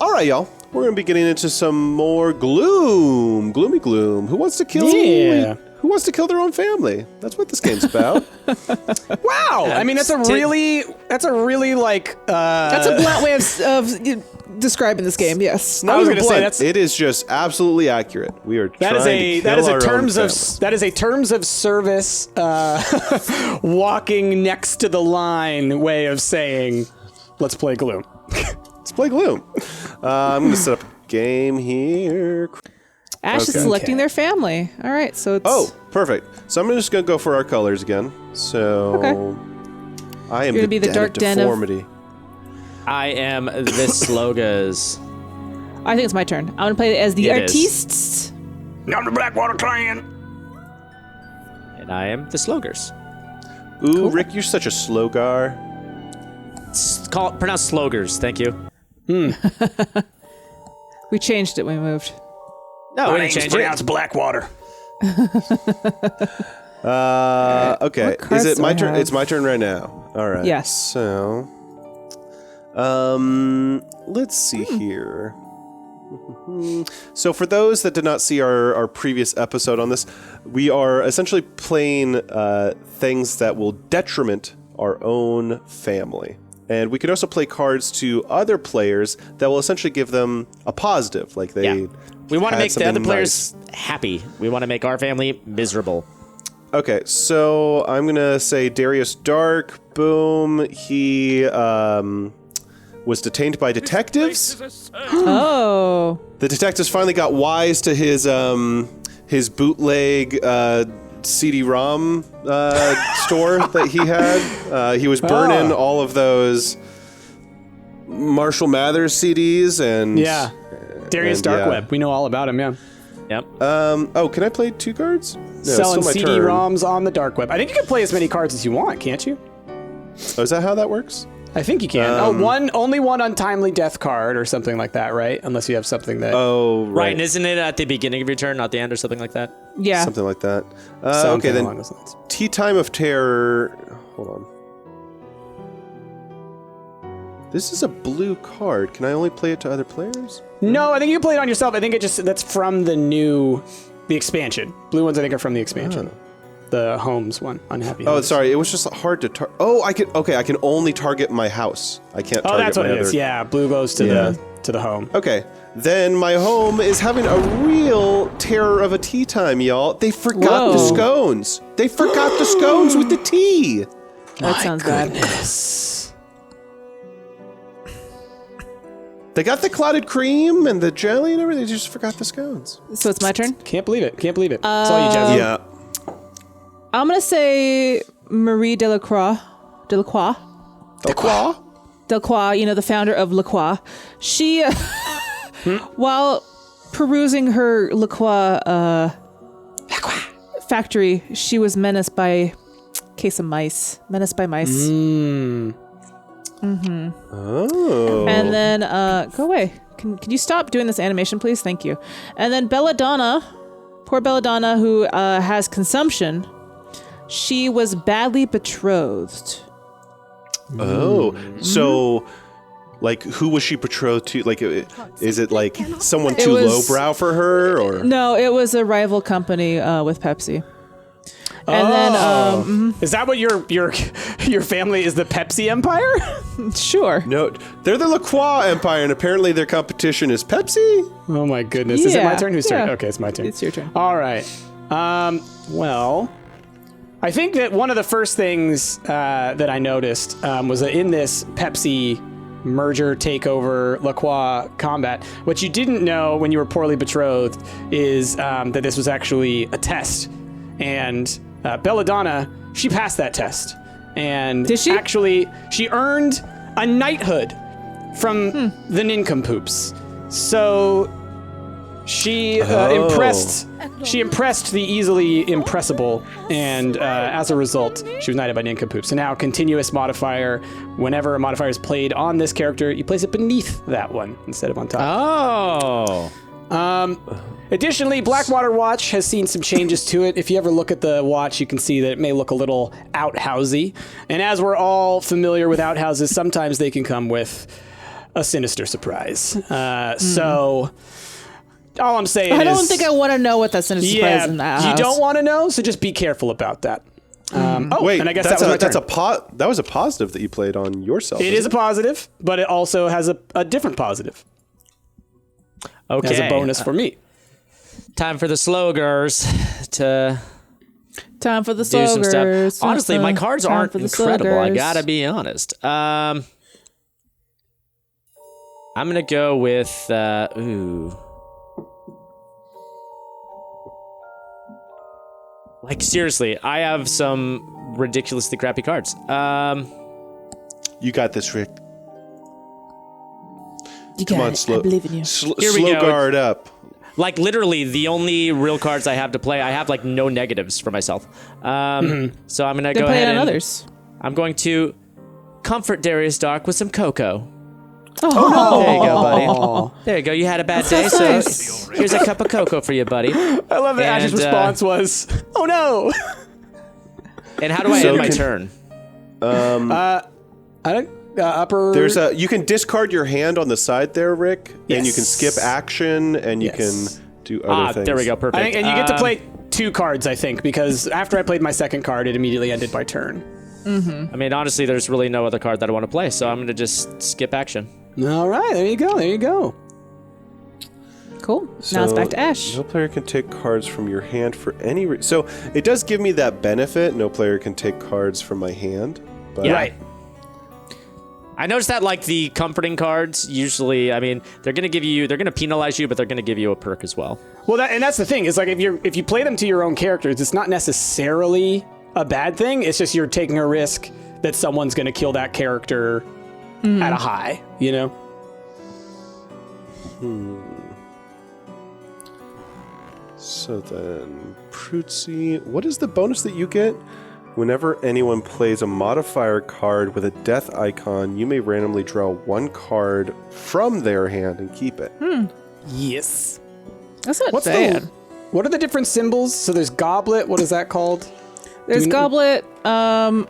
All right, y'all. We're going to be getting into some more Gloom. Gloomy Gloom. Who wants to kill? Yeah. Who wants to kill their own family? That's what this game's about. Wow. I mean, that's a really like. That's a blunt way of describing this game. Yes. I was going to say that's. It is just absolutely accurate. We are trying to kill our own family. That is a terms of service, walking next to the line way of saying, let's play Gloom. Let's play Gloom. I'm going to set up a game here. Ash is selecting their family. All right, so it's... Oh, perfect. So I'm just going to go for our colors again. So I am You're gonna be the dark den of deformity. I am the Slogas. I think it's my turn. I'm going to play as the artistes. I'm the Blackwater Clan. And I am the Slogers. Ooh, Cool. Rick, you're such a slogar. Pronounce Slogers, thank you. We changed it when we moved. No, we didn't change it. Pronounced Blackwater. Okay. What cards Is it do my I turn? have? It's my turn right now. All right. Yes. So, let's see here. So for those that did not see our previous episode on this, we are essentially playing things that will detriment our own family. And we can also play cards to other players that will essentially give them a positive, like they. Yeah. We want to had make the other something players happy. We want to make our family miserable. Okay, so I'm gonna say Darius Dark. Boom. He was detained by detectives. Oh. The detectives finally got wise to his bootleg CD-ROM store that he had. He was burning all of those Marshall Mathers CDs and Darius Darkweb. We know all about him. Yeah. Yep. Oh, can I play 2 cards? No, it's Selling still my turn. CD-ROMs on the dark web. I think you can play as many cards as you want, can't you? Oh, is that how that works? I think you can. Only one untimely death card or something like that, right? Unless you have something that. Oh, right. Right, and isn't it at the beginning of your turn, not the end or something like that? Yeah. Something like that. Something Okay, then along those lines. Tea Time of Terror. Hold on. This is a blue card. Can I only play it to other players? No, I think you can play it on yourself. I think that's from the expansion. Blue ones I think are from the expansion. The Homes one, Unhappy Homes. Oh, sorry. It was just hard to target. Oh, I can only target my house. I can't target that's what my it is. other- Yeah, blue goes to the home. Okay. Then my home is having a real terror of a tea time, y'all. They forgot the scones. They forgot the scones with the tea. That sounds bad. They got the clotted cream and the jelly and everything. They just forgot the scones. So it's my turn? Can't believe it. It's all you, Jazzy. Yeah. I'm going to say Marie Delacroix. Delacroix? Delacroix, you know, the founder of Lacroix. She, while perusing her Lacroix factory, she was menaced by case of mice. Menaced by mice. Oh. And then, go away. Can you stop doing this animation, please? Thank you. And then Belladonna, poor Belladonna, who has consumption, she was badly betrothed. Oh, so, like, who was she betrothed to? Like, is it like someone too lowbrow for her, or no? It was a rival company with Pepsi. And then, is that what your family is? The Pepsi Empire? Sure. no? They're the LaCroix Empire, and apparently their competition is Pepsi. Oh my goodness! Is it my turn? Whose turn? Yeah. Okay, it's my turn. It's your turn. All right. Well, I think that one of the first things that I noticed was that in this Pepsi merger takeover LaCroix combat, what you didn't know when you were poorly betrothed is that this was actually a test, and Belladonna, she passed that test, and did she? Actually, she earned a knighthood from the Nincompoops. So she impressed the easily impressible, and as a result, she was knighted by Nincompoops. So now, continuous modifier. Whenever a modifier is played on this character, you place it beneath that one instead of on top. Oh. Additionally, Blackwater Watch has seen some changes to it. If you ever look at the watch, you can see that it may look a little outhousey. And as we're all familiar with outhouses, sometimes they can come with a sinister surprise. So all I'm saying is... I don't think I want to know what that sinister surprise is in that house. You don't want to know, so just be careful about that. Wait, and I guess that was my turn. that was a positive that you played on yourself. It is a positive, but it also has a different positive. Okay. As a bonus for me. Time for the slogers to Time for the do some slogers. stuff. Honestly, my cards Time aren't for the incredible. I slogers. gotta be honest. I'm gonna go with Like seriously, I have some ridiculously crappy cards. You got this, Rick. You Come got on, it. slow. I believe in you. Here we Slow go. guard up. Like literally, the only real cards I have to play, I have like no negatives for myself. So I'm gonna They go play ahead it on and others. I'm going to comfort Darius Dark with some cocoa. Oh, There you go, buddy. There you go. You had a bad day, That's so nice. here's a cup of cocoa for you, buddy. I love that Ash's And, response was, "Oh no!" And how do I So end my can- turn? I don't. Upper. There's a. You can discard your hand on the side there, Rick, and you can Yes. skip action, and you Yes. can do other things. There we go. Perfect. I think, and you get to play 2 cards, I think, because after I played my second card, it immediately ended my turn. I mean, honestly, there's really no other card that I want to play, so I'm gonna just skip action. All right, there you go. There you go. cool. Now it's back to Ash. No player can take cards from your hand for any reason. So it does give me that benefit. No player can take cards from my hand. But Yeah. Right. I noticed that like the comforting cards, usually, I mean, they're gonna penalize you, but they're gonna give you a perk as well. Well, that's the thing. Is like if you play them to your own characters, it's not necessarily a bad thing. It's just you're taking a risk that someone's going to kill that character at a high. You know. So then, Prutzy, what is the bonus that you get? Whenever anyone plays a modifier card with a death icon, you may randomly draw 1 card from their hand and keep it. Yes. That's not What's bad. what are the different symbols? So there's goblet. What is that called? There's Do we- goblet.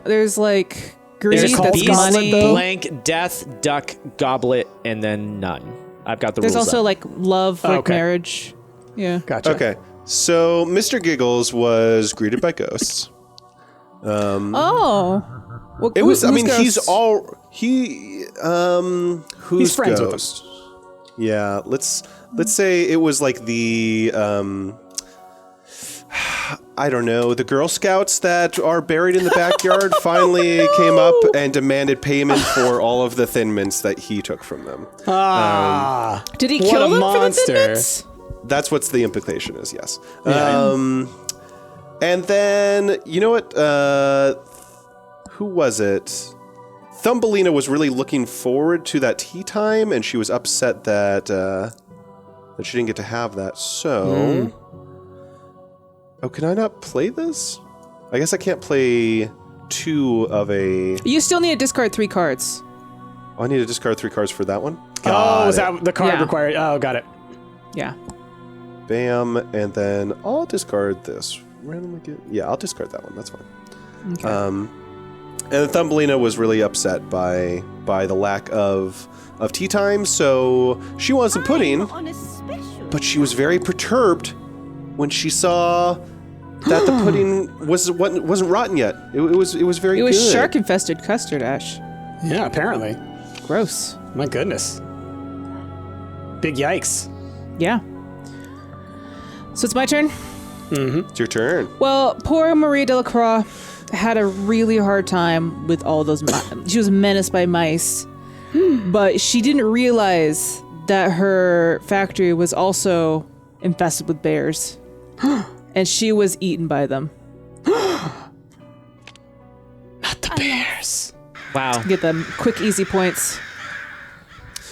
There's like greed. There's That's beast, money. Blank, death, duck, goblet, and then none. I've got the There's rules also up. like love, like okay. marriage. Yeah. Gotcha. Okay, so Mr. Giggles was greeted by ghosts. Oh. Well, It was. I who's mean, ghost? Who's He's friends with ghost? Yeah, let's say it was like the I don't know, the Girl Scouts that are buried in the backyard finally came up and demanded payment for all of the Thin Mints that he took from them. Did he What kill a them monster. for the Thin Mints? That's what's the implication is, yes. Yeah. And then, you know what? Who was it? Thumbelina was really looking forward to that tea time, and she was upset that that she didn't get to have that. So, oh, can I not play this? I guess I can't play 2 of a. You still need to discard 3 cards. Oh, I need to discard 3 cards for that one. Oh, is Got it. that the card Yeah. required? Oh, got it. Yeah. Bam, and then I'll discard this. Randomly get. Yeah, I'll discard that one. That's fine. Okay. And Thumbelina was really upset by the lack of tea time, so she wanted some pudding, but she was very perturbed when she saw that the pudding wasn't rotten yet. It was very It good. was shark infested custard, Ash. Yeah, apparently. Gross. My goodness. Big yikes. Yeah. So it's my turn? It's your turn. Well, poor Marie Delacroix had a really hard time with all those she was menaced by mice, but she didn't realize that her factory was also infested with bears, and she was eaten by them. Not the bears. Wow. Get them quick, easy points.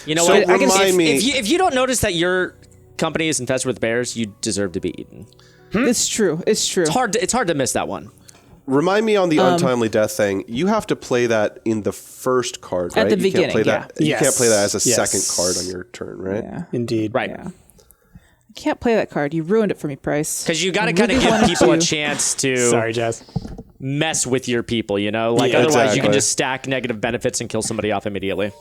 You know So what? remind me- If you don't notice that your company is infested with bears, you deserve to be eaten. It's true. It's true. It's hard to miss that one. Remind me on the untimely death thing. You have to play that in the first card, right? At the You can't play beginning, that. yeah. You can't play that as a Yes. second card on your turn, right? Yeah. Indeed. Right. Yeah. I can't play that card. You ruined it for me, Price. Because you got to I kind of really give wanted people a to. chance to Sorry, Jazz. mess with your people, you know? Like, Yeah, otherwise you exactly. can just stack negative benefits and kill somebody off immediately.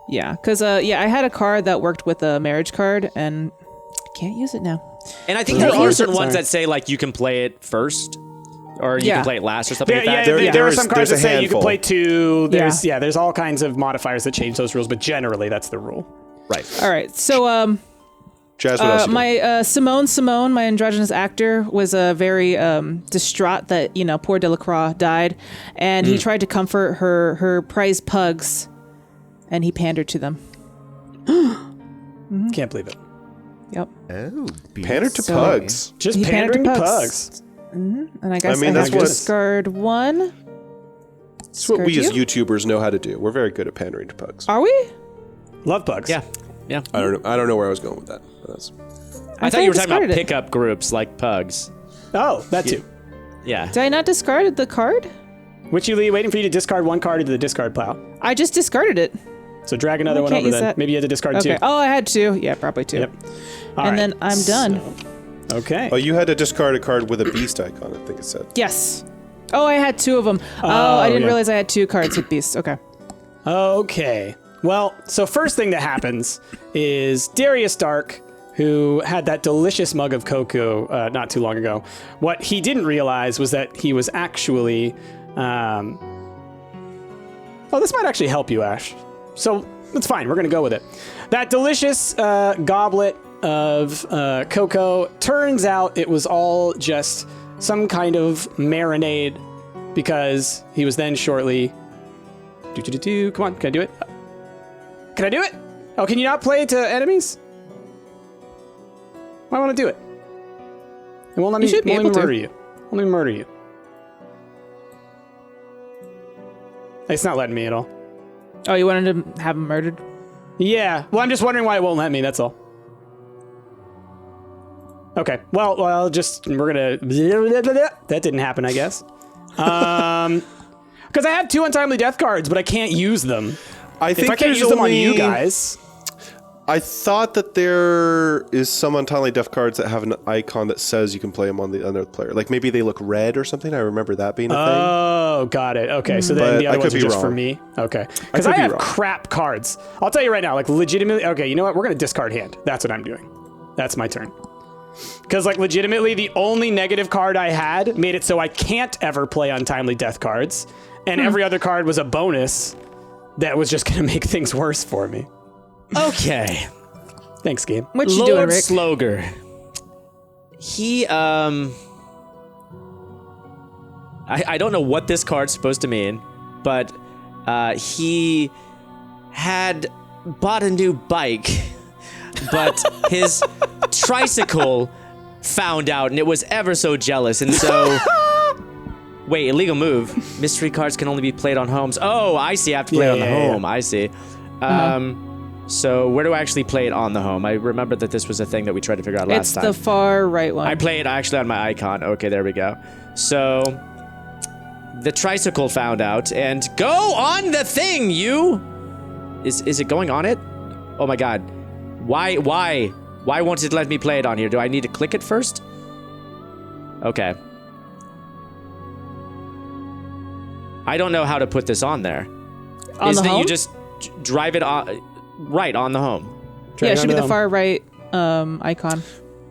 Yeah, because I had a card that worked with a marriage card, and I can't use it now. And I think there are certain ones that say like you can play it first, or you can play it last, or something like that. There are some cards that say you can play 2. There's there's all kinds of modifiers that change those rules, but generally that's the rule. Right. All right. So Jazz, what else you my Simone, my androgynous actor, was very distraught that poor Delacroix died, and he tried to comfort her prized pugs, and he pandered to them. Can't believe it. Yep. Oh, pander to pugs. Just He pandering to pandered to pugs. And I guess I, mean, that's have to what- discard 1. That's what we as you? YouTubers know how to do. We're very good at pandering to pugs. Are we? Love pugs. Yeah. Yeah. I don't know where I was going with that. But that's... I thought you were talking about discarded it. pickup groups like pugs. Oh, that too. Yeah. Did I not discard the card? Witchy Lee, waiting for you to discard 1 card into the discard pile. I just discarded it. So drag another one can't over use then. that. Maybe you had to discard 2. Okay. Oh, I had 2. Yeah, probably 2. Yep. All And right. then I'm done. Okay. Oh, you had to discard a card with a beast icon, I think it said. Yes. Oh, I had 2 of them. Oh, I didn't realize I had 2 cards with beasts. Okay. Okay. Well, so first thing that happens is Darius Dark, who had that delicious mug of cocoa not too long ago. What he didn't realize was that he was actually... Oh, this might actually help you, Ash. So it's fine. We're going to go with it. That delicious goblet of cocoa, turns out it was all just some kind of marinade, because he was then shortly... Come on, can I do it? Can I do it? Oh, can you not play to enemies? I want to do it. It won't let me, You should be won't let able me to. murder you. Let me murder you. It's not letting me at all. Oh, you wanted to have him murdered? Yeah. Well, I'm just wondering why it won't let me. That's all. Okay. Well, we're gonna. That didn't happen, I guess. Because I have 2 untimely death cards, but I can't use them. I think If I can't there's use them on only- you guys. I thought that there is some untimely death cards that have an icon that says you can play them on the other player. Like maybe they look red or something. I remember that being a thing. Oh, got it. Okay, so then But the I other ones could are be just for wrong. me. Okay, because could I be have wrong. crap cards. I'll tell you right now, like legitimately. Okay, you know what? We're gonna discard hand. That's what I'm doing. That's my turn. Because like legitimately, the only negative card I had made it so I can't ever play untimely death cards, and every other card was a bonus that was just gonna make things worse for me. Okay. Thanks, game. What you Lord doing, Rick? Sloger. He, I don't know what this card's supposed to mean, but he had bought a new bike, but his tricycle found out, and it was ever so jealous, and so... Wait, illegal move. Mystery cards can only be played on homes. Oh, I see. I have to play it on the home. I see. So where do I actually play it on the home? I remember that this was a thing that we tried to figure out last It's time. the far right one. I play it actually on my icon. Okay, there we go. So the tricycle found out, and go on the thing, you! Is it going on it? Oh my god. Why won't it let me play it on here? Do I need to click it first? Okay. I don't know how to put this on there. On the that home? you just drive it on, right on the home? Yeah, it should be the home. far right icon.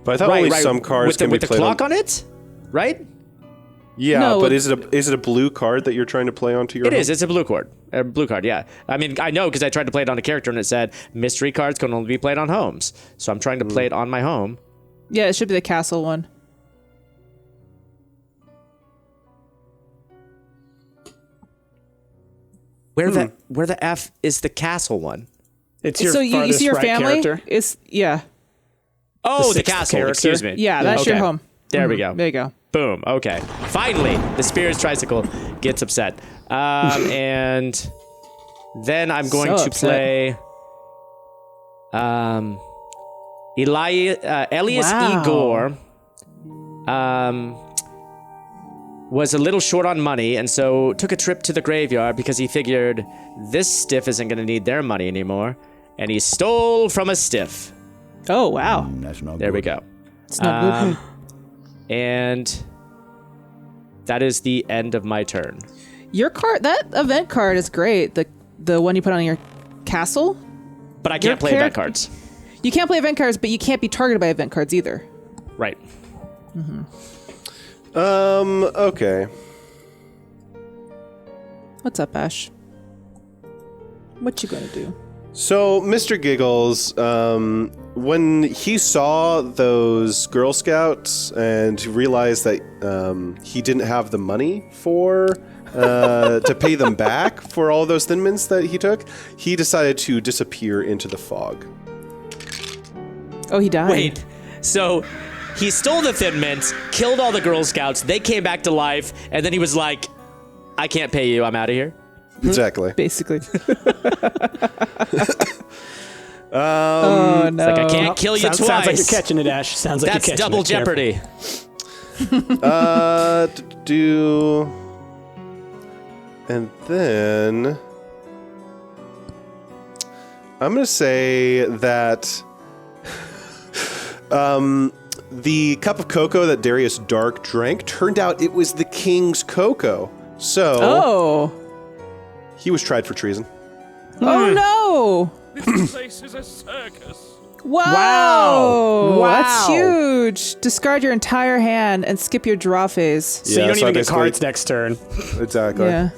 But I thought only some cards with can with be the played clock on. on it, right? Yeah, No, but is it a blue card that you're trying to play onto your It home? is. It's a blue card. A blue card, yeah. I mean, I know because I tried to play it on a character and it said mystery cards can only be played on homes. So I'm trying to play it on my home. Yeah, it should be the castle one. Where the F is the castle one? It's your So you farthest see your right family? character. It's yeah. Oh, the sixth castle. character? Excuse me. Yeah, that's your Okay. home. There we go. There you go. Boom. Okay. Finally, the Spirit's tricycle gets upset. And then I'm going So to upset. play Elias Wow. Igor was a little short on money, and so took a trip to the graveyard because he figured this stiff isn't going to need their money anymore, and he stole from a stiff. Oh wow. That's not There we good. go. It's not good. And that is the end of my turn. Your card, that event card is great. The one you put on your castle. But I can't play event cards. You can't play event cards, but you can't be targeted by event cards either. Right. Okay. What's up, Ash? What you gonna do? So, Mr. Giggles, when he saw those Girl Scouts and realized that he didn't have the money to pay them back for all those Thin Mints that he took, he decided to disappear into the fog. Oh, he died. Wait, so he stole the Thin Mints, killed all the Girl Scouts, they came back to life, and then he was like, I can't pay you, I'm out of here? Exactly. Basically. Oh, no. It's like, I can't kill you twice. Sounds like you're catching it, Ash. Sounds like That's you're catching double it. Careful. jeopardy. And then I'm going to say that the cup of cocoa that Darius Dark drank turned out it was the king's cocoa. So he was tried for treason. Oh no! This place is a circus. Wow! Wow. That's huge. Discard your entire hand and skip your draw phase. So you don't even get cards next turn. Exactly. Yeah.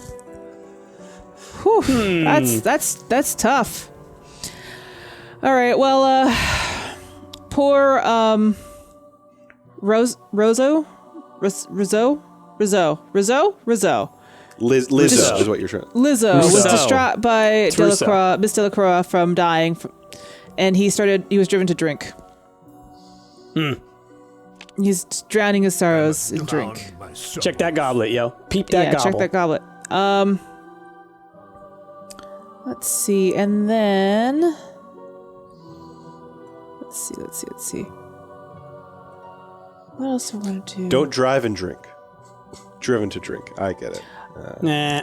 Whew. That's tough. All right. Well, poor Rizzo. Lizzo is what you're trying. Lizzo was Rousseau. distraught by Rousseau. Miss Delacroix from dying, and he was driven to drink. He's drowning his sorrows in drink. Check that goblet, yo. Peep that gobble. Check that goblet. Let's see, and then let's see. What else do I want to do? Don't drive and drink. Driven to drink. I get it. Nah.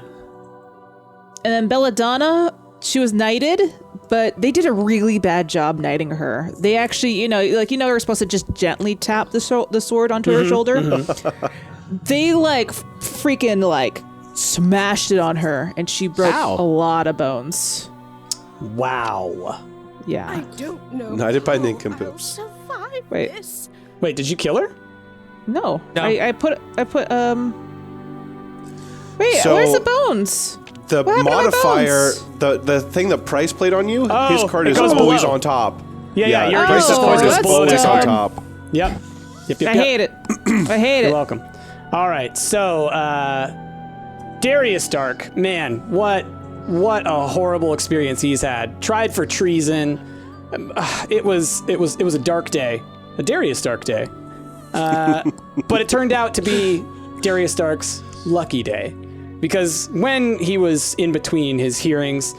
And then Belladonna, she was knighted, but they did a really bad job knighting her. They actually, we're supposed to just gently tap the sword onto her shoulder. They freaking smashed it on her, and she broke a lot of bones. Wow. Yeah. I don't know. Knighted by how nincompoops. I'll survive Wait. this. Wait, did you kill her? No. No. I put Wait, So- where's the bones? The What happened to my modifier, bones? the thing that Price played on you, Oh, his card it is goes always below. on top. Yeah, your Price's Oh, card is that's always on dumb. top. Yep. I hate it. I hate You're it. welcome. All right, so Darius Dark, man, what a horrible experience he's had. Tried for treason. It was a dark day, a Darius Dark day. But it turned out to be Darius Dark's lucky day, because when he was in between his hearings,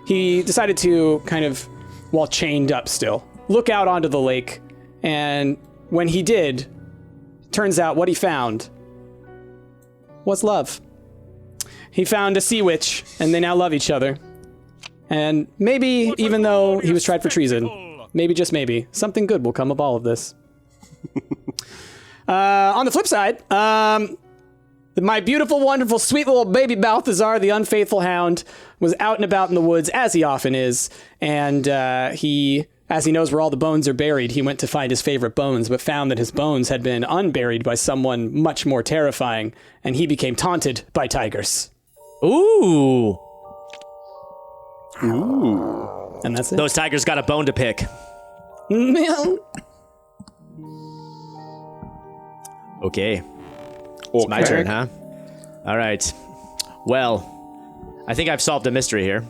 he decided to kind of, while chained up still, look out onto the lake, and when he did, turns out what he found was love. He found a sea witch, and they now love each other. And maybe, even though he was tried for treason, maybe, just maybe, something good will come of all of this. On the flip side, my beautiful, wonderful, sweet little baby Balthazar, the unfaithful hound, was out and about in the woods, as he often is, and as he knows where all the bones are buried, he went to find his favorite bones, but found that his bones had been unburied by someone much more terrifying, and he became taunted by tigers. Ooh. And that's it. Those tigers got a bone to pick. Okay. It's my turn, huh? All right. Well, I think I've solved a mystery here.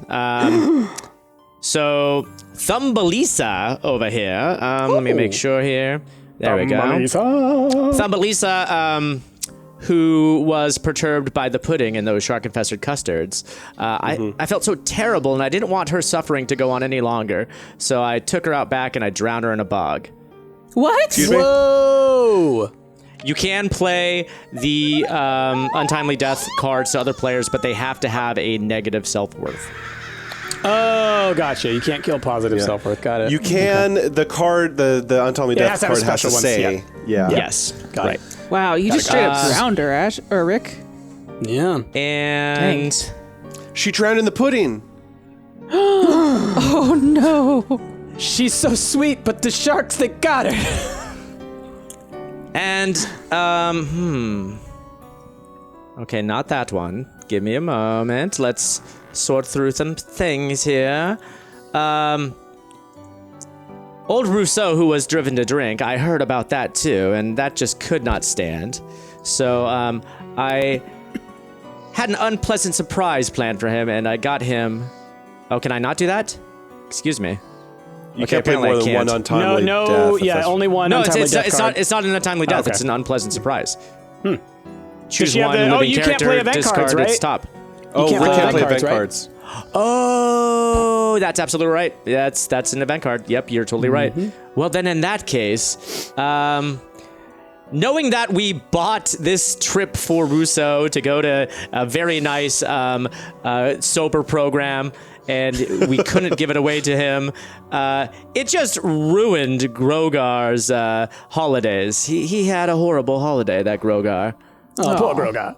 So, Thumbelisa over here. Let me make sure here. There we go. Thumbelisa, who was perturbed by the pudding and those shark-infested custards. I felt so terrible, and I didn't want her suffering to go on any longer. So I took her out back, and I drowned her in a bog. What? Excuse me? Whoa! You can play the untimely death cards to other players, but they have to have a negative self-worth. Oh, gotcha. You can't kill positive self-worth. Got it. You can, the card, the untimely Yeah, it death has to have a card has to special one, say, yeah. Yes. Got right. it. Wow, you just straight up drowned her, Ash or Rick. Yeah. And She drowned in the pudding. Oh no. She's so sweet, but the sharks, they got her. And, Okay, not that one. Give me a moment. Let's sort through some things here. Old Rousseau, who was driven to drink, I heard about that too, and that just could not stand. So, I had an unpleasant surprise planned for him, and I got him... Oh, can I not do that? Excuse me. You can't play more than one untimely death. Only one No, untimely death it's card. not. It's not an untimely death. Okay. It's an unpleasant surprise. Choose you have one the- living you can't character, play event discard cards, right? its top. Oh, can't we play can't play event event cards, right? cards. Oh, that's absolutely right. That's an event card. Yep, you're totally right. Well, then in that case, knowing that we bought this trip for Rousseau to go to a very nice sober program, and we couldn't give it away to him, it just ruined Grogar's holidays. He had a horrible holiday, that Grogar. Oh, poor Grogar.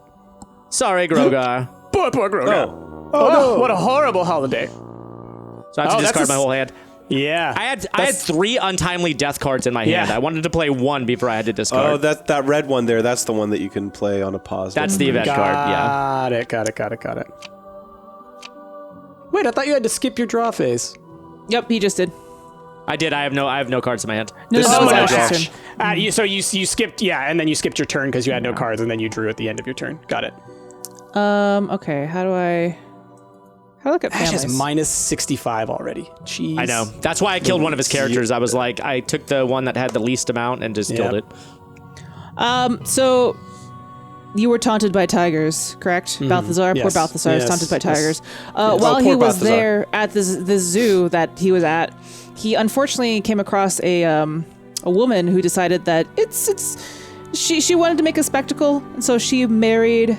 Sorry, Grogar. Poor Grogar. Oh. No. What a horrible holiday. So I have to Oh, that's discard a my whole hand. Yeah. I had 3 untimely death cards in my hand. Yeah. I wanted to play 1 before I had to discard. Oh, that red one there, that's the one that you can play on a pause. That's the event card, yeah. Got it. Wait, I thought you had to skip your draw phase. Yep, he just did. I did. I have no cards in my hand. No, This that is was my Ash's draw. turn. So you skipped, and then you skipped your turn because you had no cards, and then you drew at the end of your turn. Got it. Okay, how do I look at Ash families? is minus 65 already. Jeez. I know. That's why I killed one of his characters. I was like, I took the one that had the least amount and just killed it. So you were taunted by tigers, correct? Balthazar, poor Yes. Balthazar was Yes. taunted by Yes. tigers. Oh, While he poor was Balthazar. there at the zoo that he was at, he unfortunately came across a woman who decided that she wanted to make a spectacle, and so she married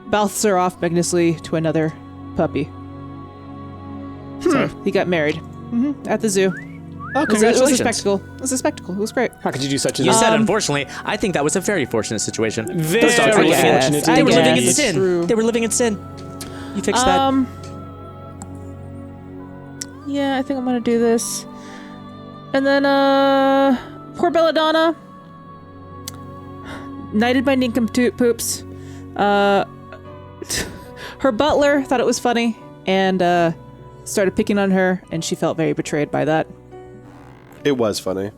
Balthazar off magnously to another puppy. So he got married at the zoo. Oh, It was a congratulations. spectacle. It was a spectacle. It was great. How could you do such a You said, unfortunately. I think that was a very fortunate situation. Very Those dogs were living in- fortunate They were I living in guess. sin. True. They were living in sin. You fixed that. Yeah, I think I'm gonna do this. And then, poor Belladonna. Knighted by nincompoops. Her butler thought it was funny and started picking on her, and she felt very betrayed by that. It was funny.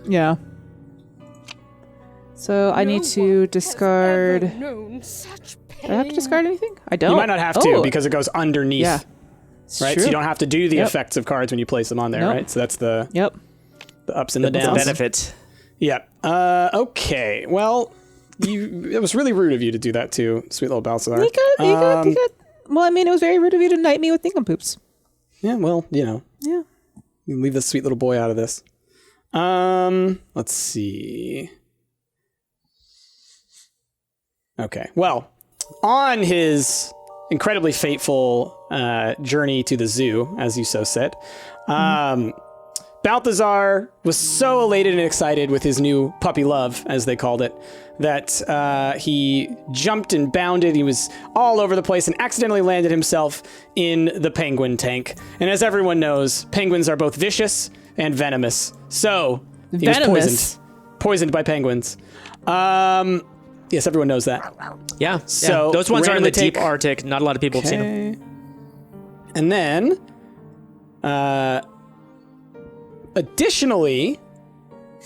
Yeah. So I need to discard. Do Known such pain. I have to discard anything? I don't. You might not have to because it goes underneath. Yeah. It's Right? true. So you don't have to do the Yep. effects of cards when you place them on there, Nope. right? So that's the Yep. ups and the The downs. benefit. Yeah. Okay. Well, it was really rude of you to do that too, sweet little Balthazar. You got. Well, I mean, it was very rude of you to knight me with nincompoops. Yeah, well, Yeah. you can leave this sweet little boy out of this. Let's see. Okay. Well, on his incredibly fateful journey to the zoo, as you so said, Balthazar was so elated and excited with his new puppy love, as they called it, that he jumped and bounded. He was all over the place and accidentally landed himself in the penguin tank. And as everyone knows, penguins are both vicious and venomous. So he was Venomous? poisoned by penguins. Yes, everyone knows that. Yeah. So, those ones are in the randomly take- deep Arctic. Not a lot of people have seen them. Okay. And then, additionally,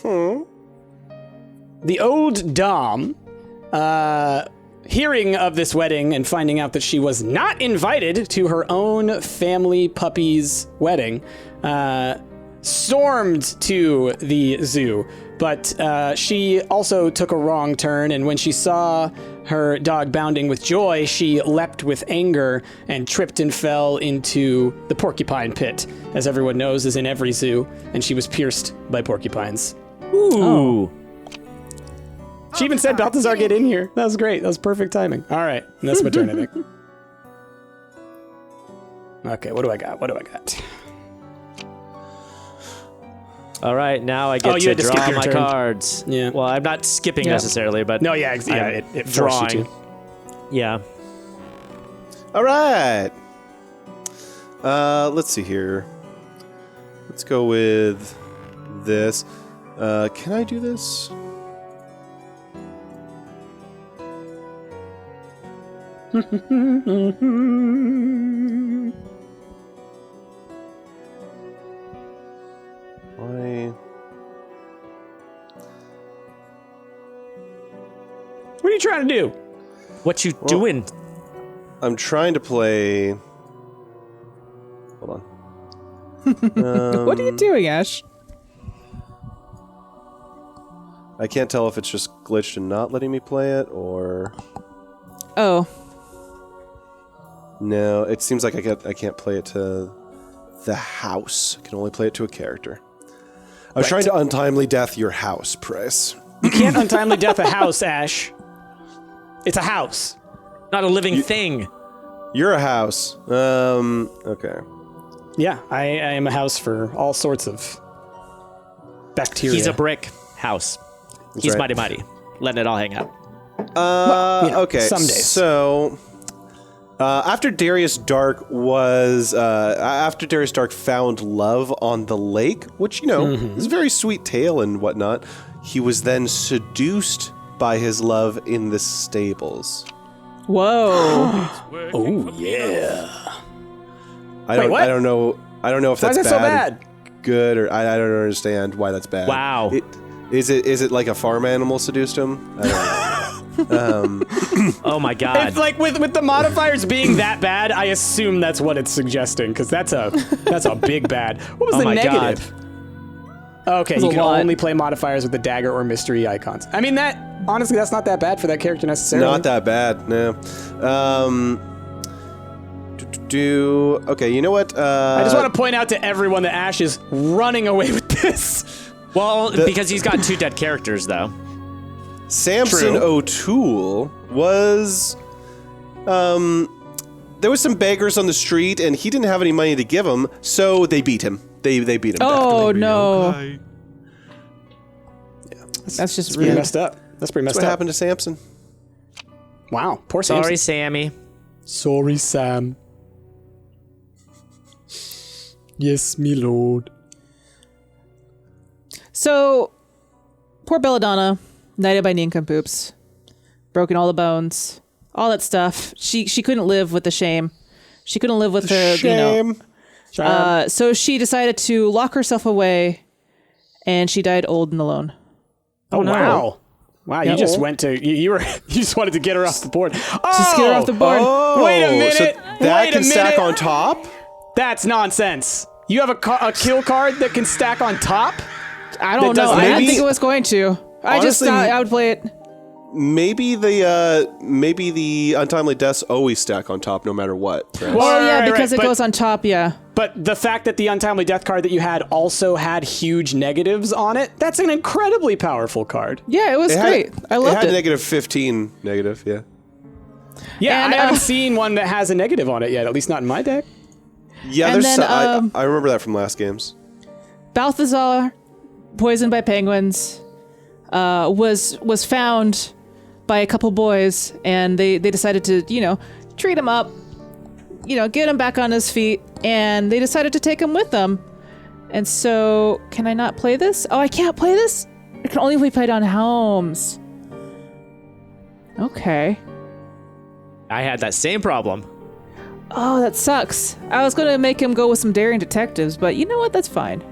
the old Dom, hearing of this wedding and finding out that she was not invited to her own family puppy's wedding, stormed to the zoo. But she also took a wrong turn, and when she saw her dog bounding with joy, she leapt with anger and tripped and fell into the porcupine pit, as everyone knows is in every zoo, and she was pierced by porcupines. Ooh. She even said, Balthazar, get in here. That was great. That was perfect timing. All right. And that's my turn, I think. Okay, what do I got? All right, now I get Oh, you to had to skip draw your my turn. cards. Yeah. Well, I'm not skipping necessarily, but No, yeah, I'm it forced you drawing. to. Yeah. All right. Let's see here. Let's go with this. Can I do this? Why? What are you trying to do? What you doing? I'm trying to play. Hold on. What are you doing, Ash? I can't tell if it's just glitched and not letting me play it, or Oh. no. It seems like I can't play it to the house. I can only play it to a character. I was trying to untimely death your house, Price. You can't untimely death a house, Ash. It's a house. Not a living thing. You're a house. Okay. Yeah, I am a house for all sorts of bacteria. He's a brick house. He's right. mighty. Letting it all hang out. Okay. some days. So, after Darius Dark found love on the lake, which, you know, is a very sweet tale and whatnot, he was then seduced by his love in the stables. Whoa. Oh, yeah. I don't know if Why that's is it so bad? good, or I don't understand why that's bad. Wow. Is it like a farm animal seduced him? I don't know. Oh my god. It's like with the modifiers being that bad, I assume that's what it's suggesting, because that's a big bad. What was Oh the my negative? Okay, There's you a can lot. only play modifiers with the dagger or mystery icons. I mean, honestly, that's not that bad for that character necessarily. Not that bad, no. Okay, you know what? I just want to point out to everyone that Ash is running away with this. Well, because he's got 2 dead characters, though. Samson True. O'Toole was, there was some beggars on the street, and he didn't have any money to give them, so they beat him. They beat him. Oh, no. Okay. That's just Pretty rude. messed up. That's pretty That's messed what up. happened to Samson. Wow, poor Sorry, Samson. Sammy. Sorry, Sam. Yes, me lord. So, poor Belladonna, knighted by nincompoops, broken all the bones, all that stuff. She couldn't live with the shame. She couldn't live with the Shame. so she decided to lock herself away, and she died old and alone. Oh, no. wow. Wow, Yeah. you just went to you just wanted to get her off the board. Oh, Just get her off the board. Oh, Wait a minute. So that Wait a can stack minute. on top? That's nonsense. You have a kill card that can stack on top? I don't That know. does- I didn't maybe- think it was going to. I just Honestly, thought I would play it. Maybe the untimely deaths always stack on top no matter what. Perhaps. Well, Oh, yeah, right, because right, it but- goes on top, yeah. But the fact that the untimely death card that you had also had huge negatives on it, that's an incredibly powerful card. Yeah, it was great. I loved It had it. negative 15 negative, yeah. Yeah, And, I haven't seen one that has a negative on it yet, at least not in my deck. Yeah, And there's then, some, I remember that from last games. Balthazar, poisoned by penguins, was found by a couple boys, and they decided to, treat him up, get him back on his feet, and they decided to take him with them. And so, can I not play this? Oh, I can't play this? I can only play it on Helms. Okay. I had that same problem. Oh, that sucks. I was gonna make him go with some daring detectives, but you know what? That's fine.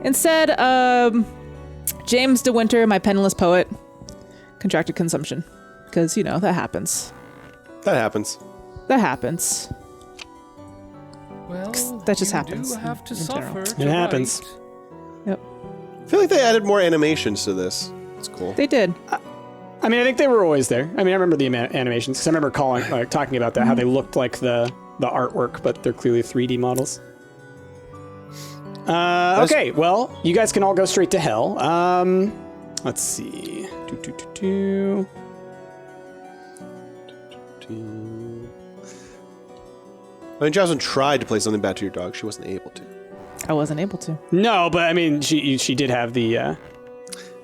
Instead, James De Winter, my penniless poet, contracted consumption. Because, that happens. That happens. That happens. Well, that just you happens do have to in general. suffer It to happens. write. Yep. I feel like they added more animations to this. It's cool. They did. I mean, I think they were always there. I mean, I remember the animations, because I remember talking about that, how they looked like the artwork, but they're clearly 3D models. Okay, well, you guys can all go straight to hell. Let's see. I mean, Jocelyn tried to play something bad to your dog. She wasn't able to. I wasn't able to. No, but I mean, she did have the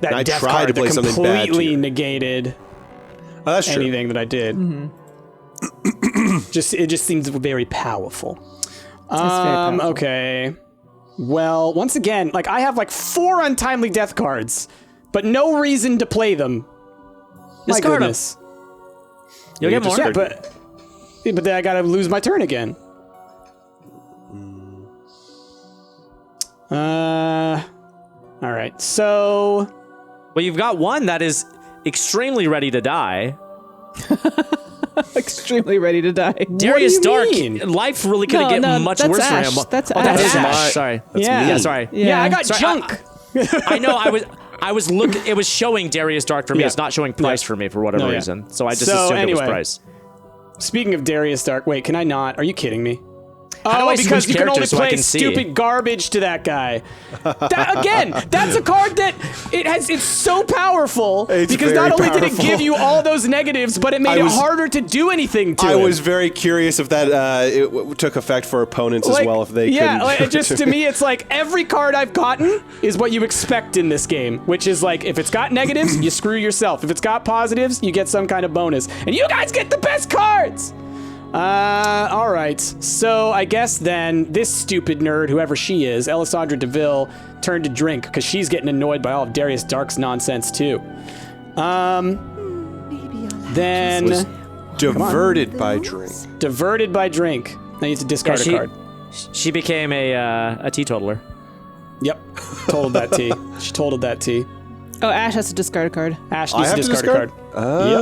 that I death tried card to play that something bad to completely you. negated Oh, that's true. anything that I did. It just seems very powerful. very powerful. Okay. Well, once again, like I have like 4 untimely death cards, but no reason to play them. My Discard 'em. goodness. You'll get more. Yeah, but then I gotta lose my turn again. All right. So, Well, you've got one that is extremely ready to die. Extremely ready to die. Darius do you Dark, mean? life really couldn't get much that's worse Ash. for him. That's Oh, that's Ash. Ash. Sorry. Yeah. Yeah, sorry. Yeah, I got Sorry, junk. I know. I was looking. It was showing Darius Dark for me. Yeah. It's not showing price for me for whatever No, yeah. reason. So I just So, assumed it anyway. was price. Speaking of Darius Dark, wait, can I not? Are you kidding me? How do I because switch you can only characters so I play can see? stupid garbage to that guy. Again, that's a card that it's so powerful It's because very not only did it powerful. give you all those negatives, but it made I it was- harder to do anything to I him. was very curious if that took effect for opponents as well, if they yeah, couldn't. like, it just to me, it's like every card I've gotten is what you expect in this game, which is like if it's got negatives, you screw yourself. If it's got positives, you get some kind of bonus, and you guys get the best cards. All right. So I guess then this stupid nerd, whoever she is, Alessandra DeVille, turned to drink because she's getting annoyed by all of Darius Dark's nonsense too. Then was diverted by drink. diverted by drink. I need to discard a card. She became a teetotaler. Yep. Totaled that T. She totaled that T. Oh, Ash has to discard a card. Ash I needs have to to discard a discard? card. Yep.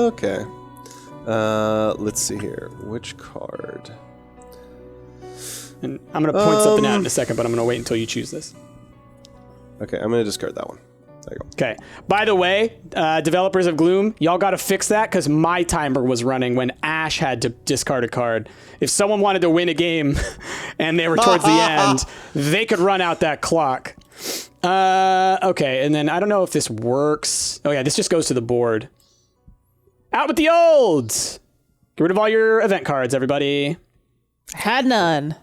Okay. Let's see here. Which card? And I'm going to point something out in a second, but I'm going to wait until you choose this. Okay, I'm going to discard that one. There you go. Okay. By the way, developers of Gloom, y'all got to fix that because my timer was running when Ash had to discard a card. If someone wanted to win a game and they were towards the end, they could run out that clock. Okay, and then I don't know if this works. Oh, yeah, this just goes to the board. Out with the olds! Get rid of all your event cards, everybody. Had none.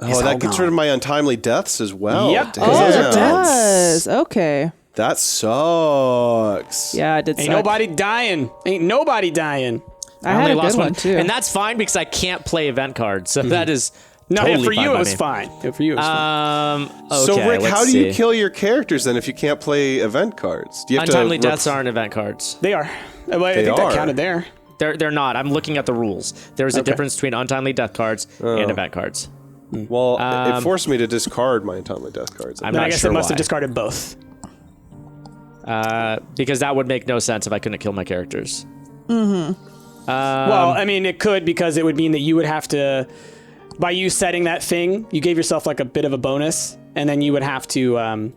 Oh, that gets rid of my untimely deaths as well. Yep. Damn. Oh, Oh, those it are does. Okay. That sucks. Yeah, I did. Ain't suck. nobody dying. Ain't nobody dying. I had a good one too. and that's fine because I can't play event cards. So that is No, totally yeah, for fine you by it was me. fine. Yeah, for you it was fine. Okay, So, Rick, let's how do you see. kill your characters then if you can't play event cards? Do you have Untimely to deaths aren't event cards. They are. Well, I think are. that counted there. They're not. I'm looking at the rules. There's a difference between untimely death cards and event cards. Well, it forced me to discard my untimely death cards. I'm Then not I guess sure it must why. have discarded both. Because that would make no sense if I couldn't kill my characters. Well, I mean, it could because it would mean that you would have to, by you setting that thing, you gave yourself like a bit of a bonus, and then you would have to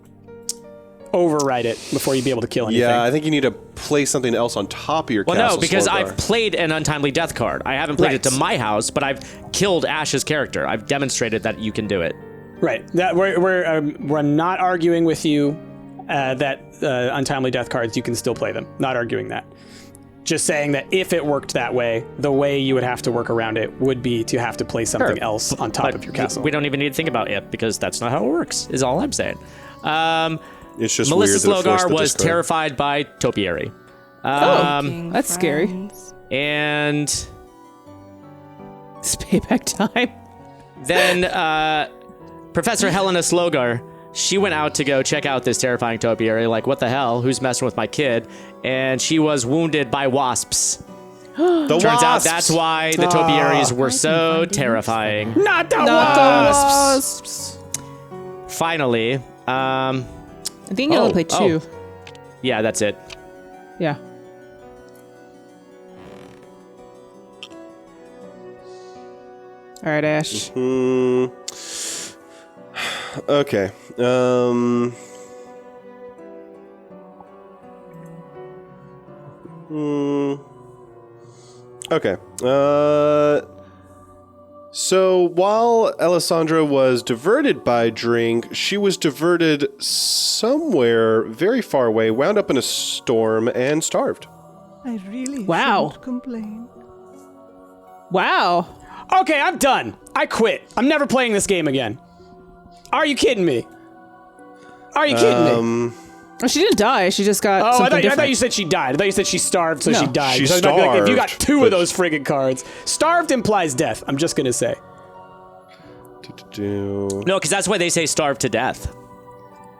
override it before you'd be able to kill anything. Yeah, I think you need to play something else on top of your Well, castle. no, because Slogar. I've played an untimely death card. I haven't played it Right. to my house, but I've killed Ash's character. I've demonstrated that you can do it. Right. That we're not arguing with you that untimely death cards, you can still play them. Not arguing that. Just saying that if it worked that way, the way you would have to work around it would be to have to play something else on top But of your castle. we don't even need to think about it because that's not how it works, is all I'm saying. It's just Melissa weird that it forced Slogar the was discard. terrified by topiary. That's scary. And It's payback time. then Professor Helena Slogar, she went out to go check out this terrifying topiary, like, what the hell? Who's messing with my kid? And she was wounded by wasps. The Turns out wasps! that's why the topiaries were so terrifying. Not the Not wasps! the wasps. Finally, I think you only play two. yeah, that's it. Yeah. All right, Ash. Okay. Okay. So while Alessandra was diverted by drink, she was diverted somewhere very far away, wound up in a storm, and starved. I really Wow. shouldn't complain. Wow. Okay, I'm done. I quit. I'm never playing this game again. Are you kidding me? Are you kidding me? Oh, she didn't die. She just got Oh, something I thought different. you said she died. I thought you said she starved, so No. she died. She So I was about to be like, if you got starved, two but- of those friggin' cards, starved implies death. I'm just gonna say. No, because that's why they say starve to death.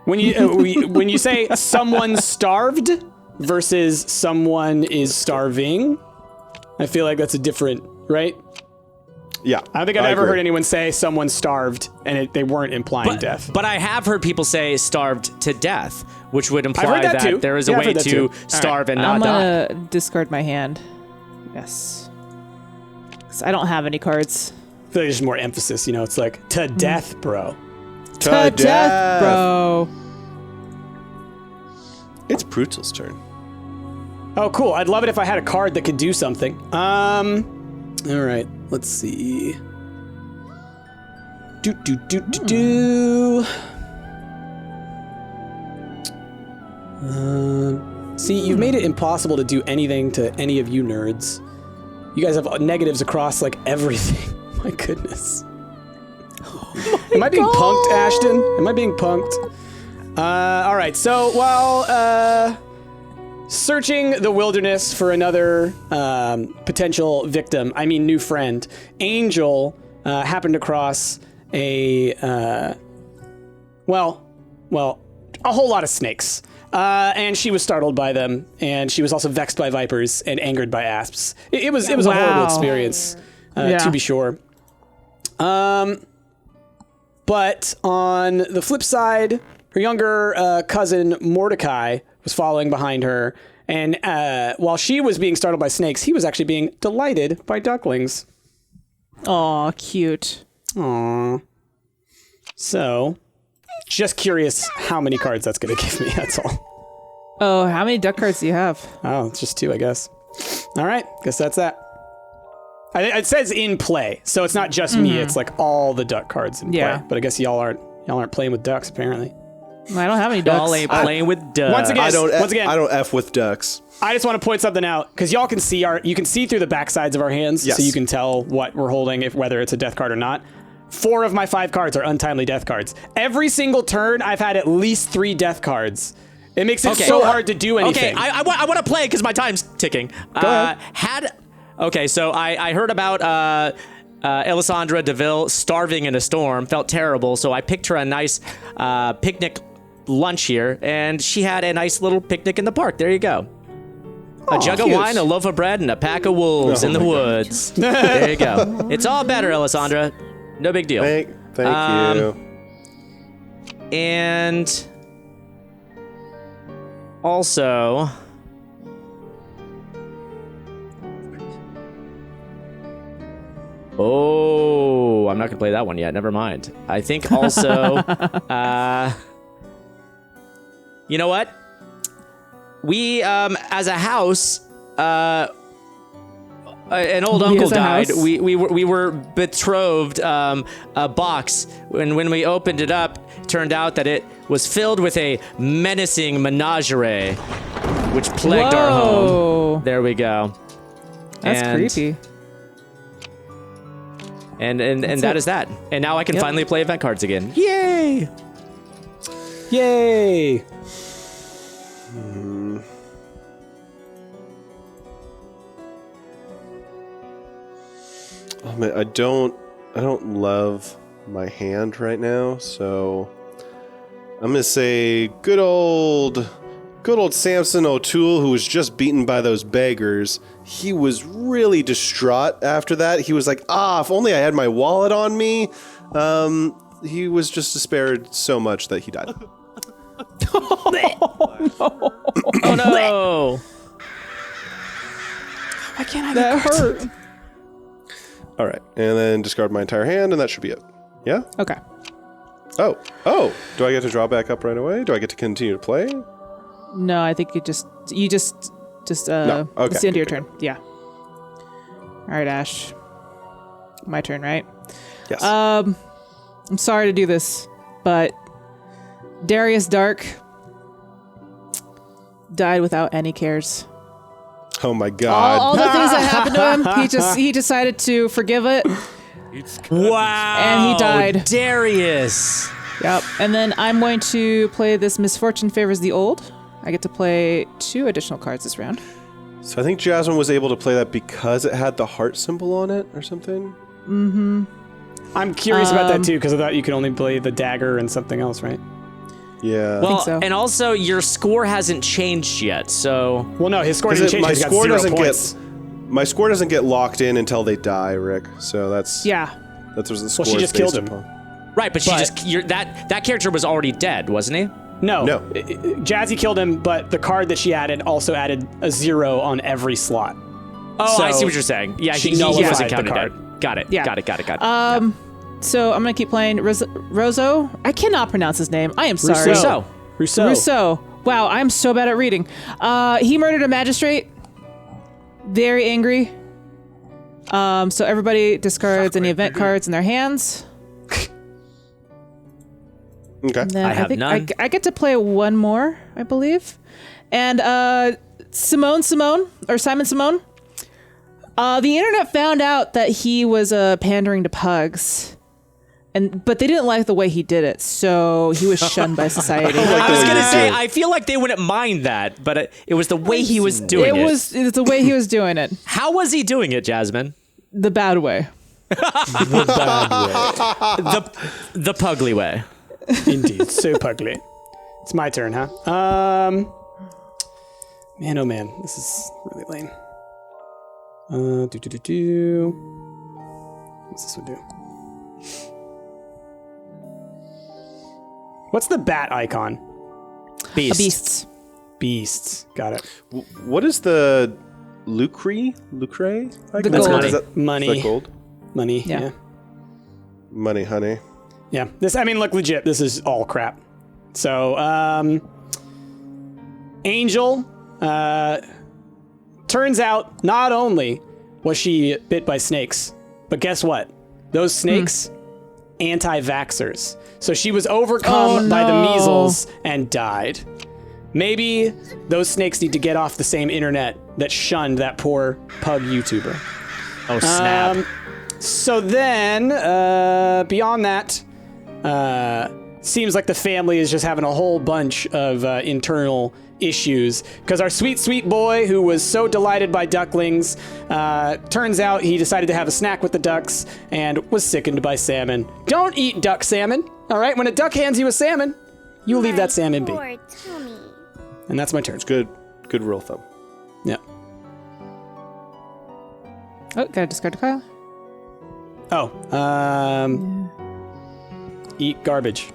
When you when you say someone starved versus someone is starving, I feel like that's a different, right? Yeah. I don't think I've ever agree. heard anyone say someone starved and they weren't implying death. But I have heard people say starved to death, which would imply heard that too. there is a Yeah, I've way heard that to too. starve and I'm not die. gonna discard my hand. Yes. 'Cause I don't have any cards. I feel like there's more emphasis, it's like to death, bro. To death, bro. It's Brutal's turn. Oh, cool. I'd love it if I had a card that could do something. All right. Let's see. See, you've made it impossible to do anything to any of you nerds. You guys have negatives across, like, everything. My goodness. Am I being punked, Ashton? Am I being punked? All right. So while searching the wilderness for another potential victim, new friend, Angel happened across a a whole lot of snakes. And she was startled by them, and she was also vexed by vipers and angered by asps. It was a horrible experience, to be sure. But on the flip side, her younger cousin Mordecai was following behind her, and while she was being startled by snakes, he was actually being delighted by ducklings. Aw, cute. Aww. So, just curious how many cards that's going to give me, that's all. Oh, how many duck cards do you have? Oh, it's just 2, I guess. All right, guess that's that. It says in play, so it's not just me. It's like all the duck cards in play. But I guess y'all aren't playing with ducks apparently. I don't have any ducks. Y'all ain't playing with ducks. Once again, I don't F with ducks. I just want to point something out because y'all can see you can see through the backsides of our hands, Yes. so you can tell what we're holding, whether it's a death card or not. 4 of my 5 cards are untimely death cards. Every single turn, I've had at least 3 death cards. It makes it so hard to do anything. Okay, I want to play because my time's ticking. Go ahead. Okay, so I heard about Elisandra DeVille starving in a storm, felt terrible, so I picked her a nice picnic lunch here, and she had a nice little picnic in the park. There you go. A jug of wine, a loaf of bread, and a pack of wolves in the woods. There you go. It's all better, Elisandra. No big deal. Thank you. And also, oh, I'm not gonna play that one yet. Never mind. I think also, you know what? We, as a house, an old uncle died. We were betrothed a box, and when we opened it up, it turned out that it was filled with a menacing menagerie, which plagued our home. There we go. That's creepy. And that is that. And now I can finally play event cards again. Yay! Yay! Oh man, I don't love my hand right now, so I'm gonna say good old Samson O'Toole, who was just beaten by those beggars. He was really distraught after that. He was like, if only I had my wallet on me. He was just despaired so much that he died. Oh no! Why can't I That hurt. All right, and then discard my entire hand, and that should be it. Yeah? Okay. Oh, do I get to draw back up right away? Do I get to continue to play? No, I think you just No. Okay. it's the end of your turn. Yeah. All right, Ash. My turn, right? Yes. I'm sorry to do this, but Darius Dark died without any cares. Oh my god. All the things that happened to him, he decided to forgive it. Wow! And he died. Darius! Yep. And then I'm going to play this Misfortune Favors the Old. I get to play 2 additional cards this round. So I think Jasmine was able to play that because it had the heart symbol on it or something? I'm curious about that too, because I thought you could only play the dagger and something else, right? Yeah. Well, so. and also your score hasn't changed yet, so Well, no, his score didn't change. my He's got score 0 doesn't points. my score doesn't get locked in until they die, Rick. So that's Yeah. what the score she is just killed based him. upon. right. But that character was already dead, wasn't he? No. No. Jazzy killed him, but the card that she added also added a 0 on every slot. Oh, I So see what you're saying. Yeah, she he nullified wasn't the counted card. dead. Got it. Yeah. Got it. So I'm gonna keep playing Rosso. I cannot pronounce his name. I am sorry. Rousseau. Wow, I'm so bad at reading. He murdered a magistrate. Very angry. So everybody discards any event cards in their hands. Okay. And then I have think none. I get to play one more, I believe. And Simon Simone. The internet found out that he was pandering to pugs. But they didn't like the way he did it, so he was shunned by society. I was way gonna you say, do it. I feel like they wouldn't mind that, but it was the way he was doing it. It's the way he was doing it. How was he doing it, Jasmine? The bad way. The pugly way. Indeed, so pugly. It's my turn, huh? Man, oh man, this is really lame. What's this one do? What's the bat icon? Beast. Beasts. Beasts. Got it. What is the lucre? The That's gold. money. Is that Money. gold? Money. Yeah. Yeah. Money, honey. Yeah. Look, legit. This is all crap. So, Angel, turns out not only was she bit by snakes, but guess what? Those snakes, anti-vaxxers. So she was overcome by the measles and died. Maybe those snakes need to get off the same internet that shunned that poor pug YouTuber. Oh, snap. So then, beyond that, seems like the family is just having a whole bunch of internal issues because our sweet, sweet boy who was so delighted by ducklings, turns out he decided to have a snack with the ducks and was sickened by salmon. Don't eat duck salmon, all right? When a duck hands you a salmon, you leave that salmon be. And that's my turn. Good rule of thumb. Yeah. Oh, gotta discard a Kyle. Eat garbage.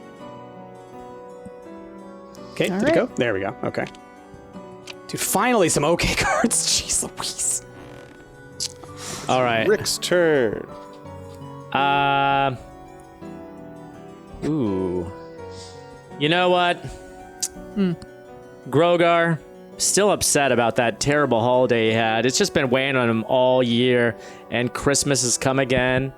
Okay, All did it right. go? There we go. Okay. Dude, finally some okay cards. Jeez Louise. All right. Rick's turn. Ooh. You know what? Grogar, still upset about that terrible holiday he had. It's just been weighing on him all year, and Christmas has come again,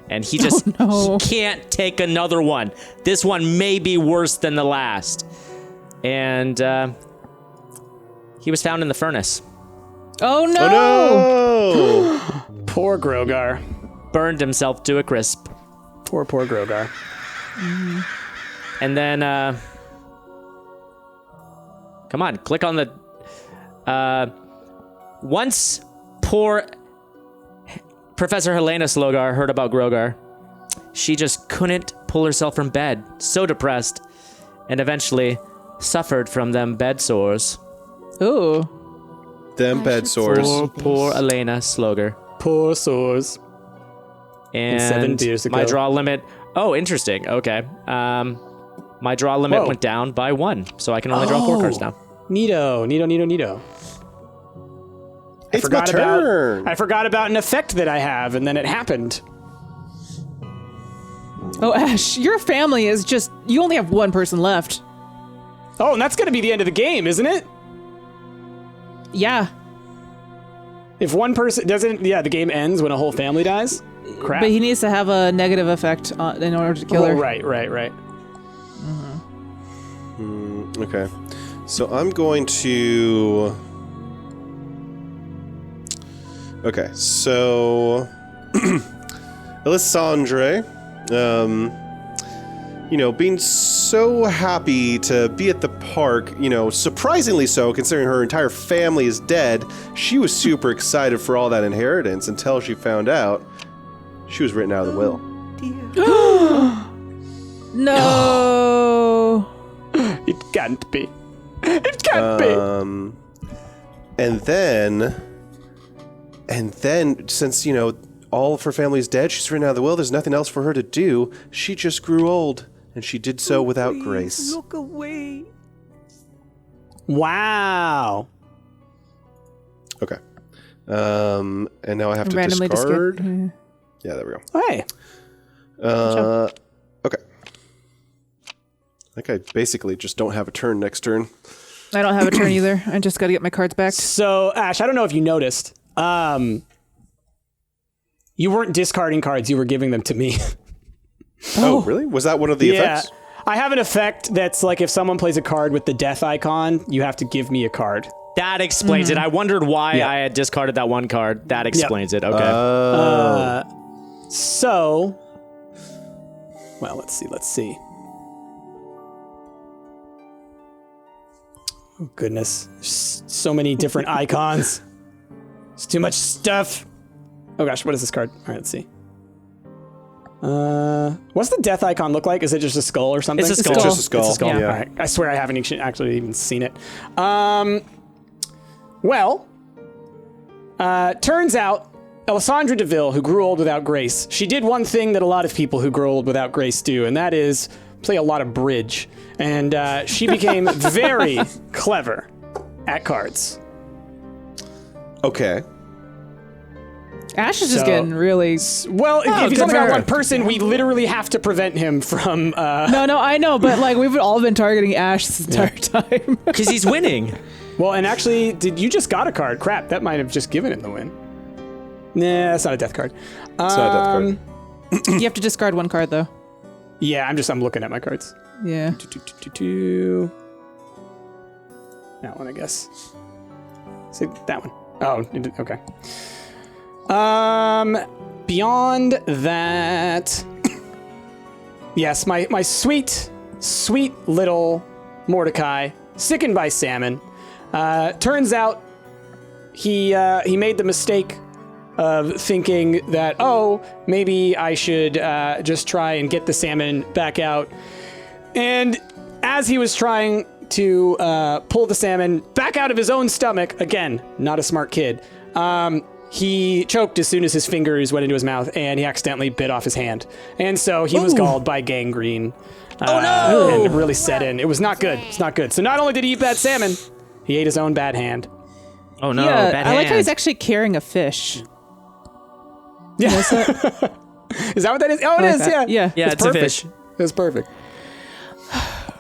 and he just he can't take another one. This one may be worse than the last. And he was found in the furnace. Oh no! Oh no! Poor Grogar. Burned himself to a crisp. Poor Grogar. And then, come on, click on the, once poor Professor Helena Slogar heard about Grogar, she just couldn't pull herself from bed, so depressed, and eventually suffered from them bed sores. Ooh. Them bed sores. Poor Elena Slogar. Poor sores. And 7 beers ago. my draw limit, oh, interesting, okay. My draw limit went down by 1, so I can only draw 4 cards now. Neato. It's my turn. I forgot about an effect that I have, and then it happened. Oh, Ash, your family is just, you only have one person left. Oh, and that's going to be the end of the game, isn't it? Yeah. If one person doesn't, the game ends when a whole family dies. Crap. But he needs to have a negative effect in order to kill her. Right. Okay. So I'm going to... Okay, so... Alessandre, being so happy to be at the park, surprisingly so, considering her entire family is dead, she was super excited for all that inheritance until she found out she was written out of the will. dear. No. It can't be. It can't be. And then, since, all of her family's dead, she's written out of the will, there's nothing else for her to do. She just grew old, and she did so without Please grace. Look away. Wow. Okay. And now I have to Randomly discard. discard. Yeah, there we go. Oh, hey. Okay. I think I basically just don't have a turn next turn. I don't have a turn either. I just got to get my cards back. So, Ash, I don't know if you noticed. You weren't discarding cards, you were giving them to me. Oh, really? Was that one of the effects? I have an effect that's like if someone plays a card with the death icon, you have to give me a card. That explains it. I wondered why I had discarded that one card. That explains it. Okay. So, well, let's see. Oh, goodness. So many different icons. It's too much stuff. Oh, gosh. What is this card? All right, let's see. What's the death icon look like? Is it just a skull or something? It's a skull. It's just a skull. It's a skull. Yeah. All right. I swear I haven't actually even seen it. Well, turns out Alessandra DeVille, who grew old without grace, she did one thing that a lot of people who grow old without grace do, and that is play a lot of bridge. And she became very clever at cards. Okay. Ash is just getting really... Well, if he's good only for got her. one person, we literally have to prevent him from... No, I know, but like we've all been targeting Ash this entire time. Because he's winning. Well, and actually, you just got a card. Crap, that might have just given him the win. Nah, that's not a death card. It's not a death card. You have to discard one card, though. Yeah, I'm looking at my cards. Yeah. That one, I guess. See, that one. Oh, okay. Beyond that, yes, my sweet little Mordecai, sickened by salmon. Turns out he made the mistake of thinking that, maybe I should just try and get the salmon back out. And as he was trying to pull the salmon back out of his own stomach, again, not a smart kid, he choked as soon as his fingers went into his mouth, and he accidentally bit off his hand. And so he was galled by gangrene. And it really set in. It was not good. It's not good. So not only did he eat bad salmon, he ate his own bad hand. Oh no, Yeah, bad I like hand. how he's actually carrying a fish. Yeah. Is that- Is that what that is? Oh, it like is. that. Yeah. Yeah. Yeah, it's perfect. a fish. It's perfect.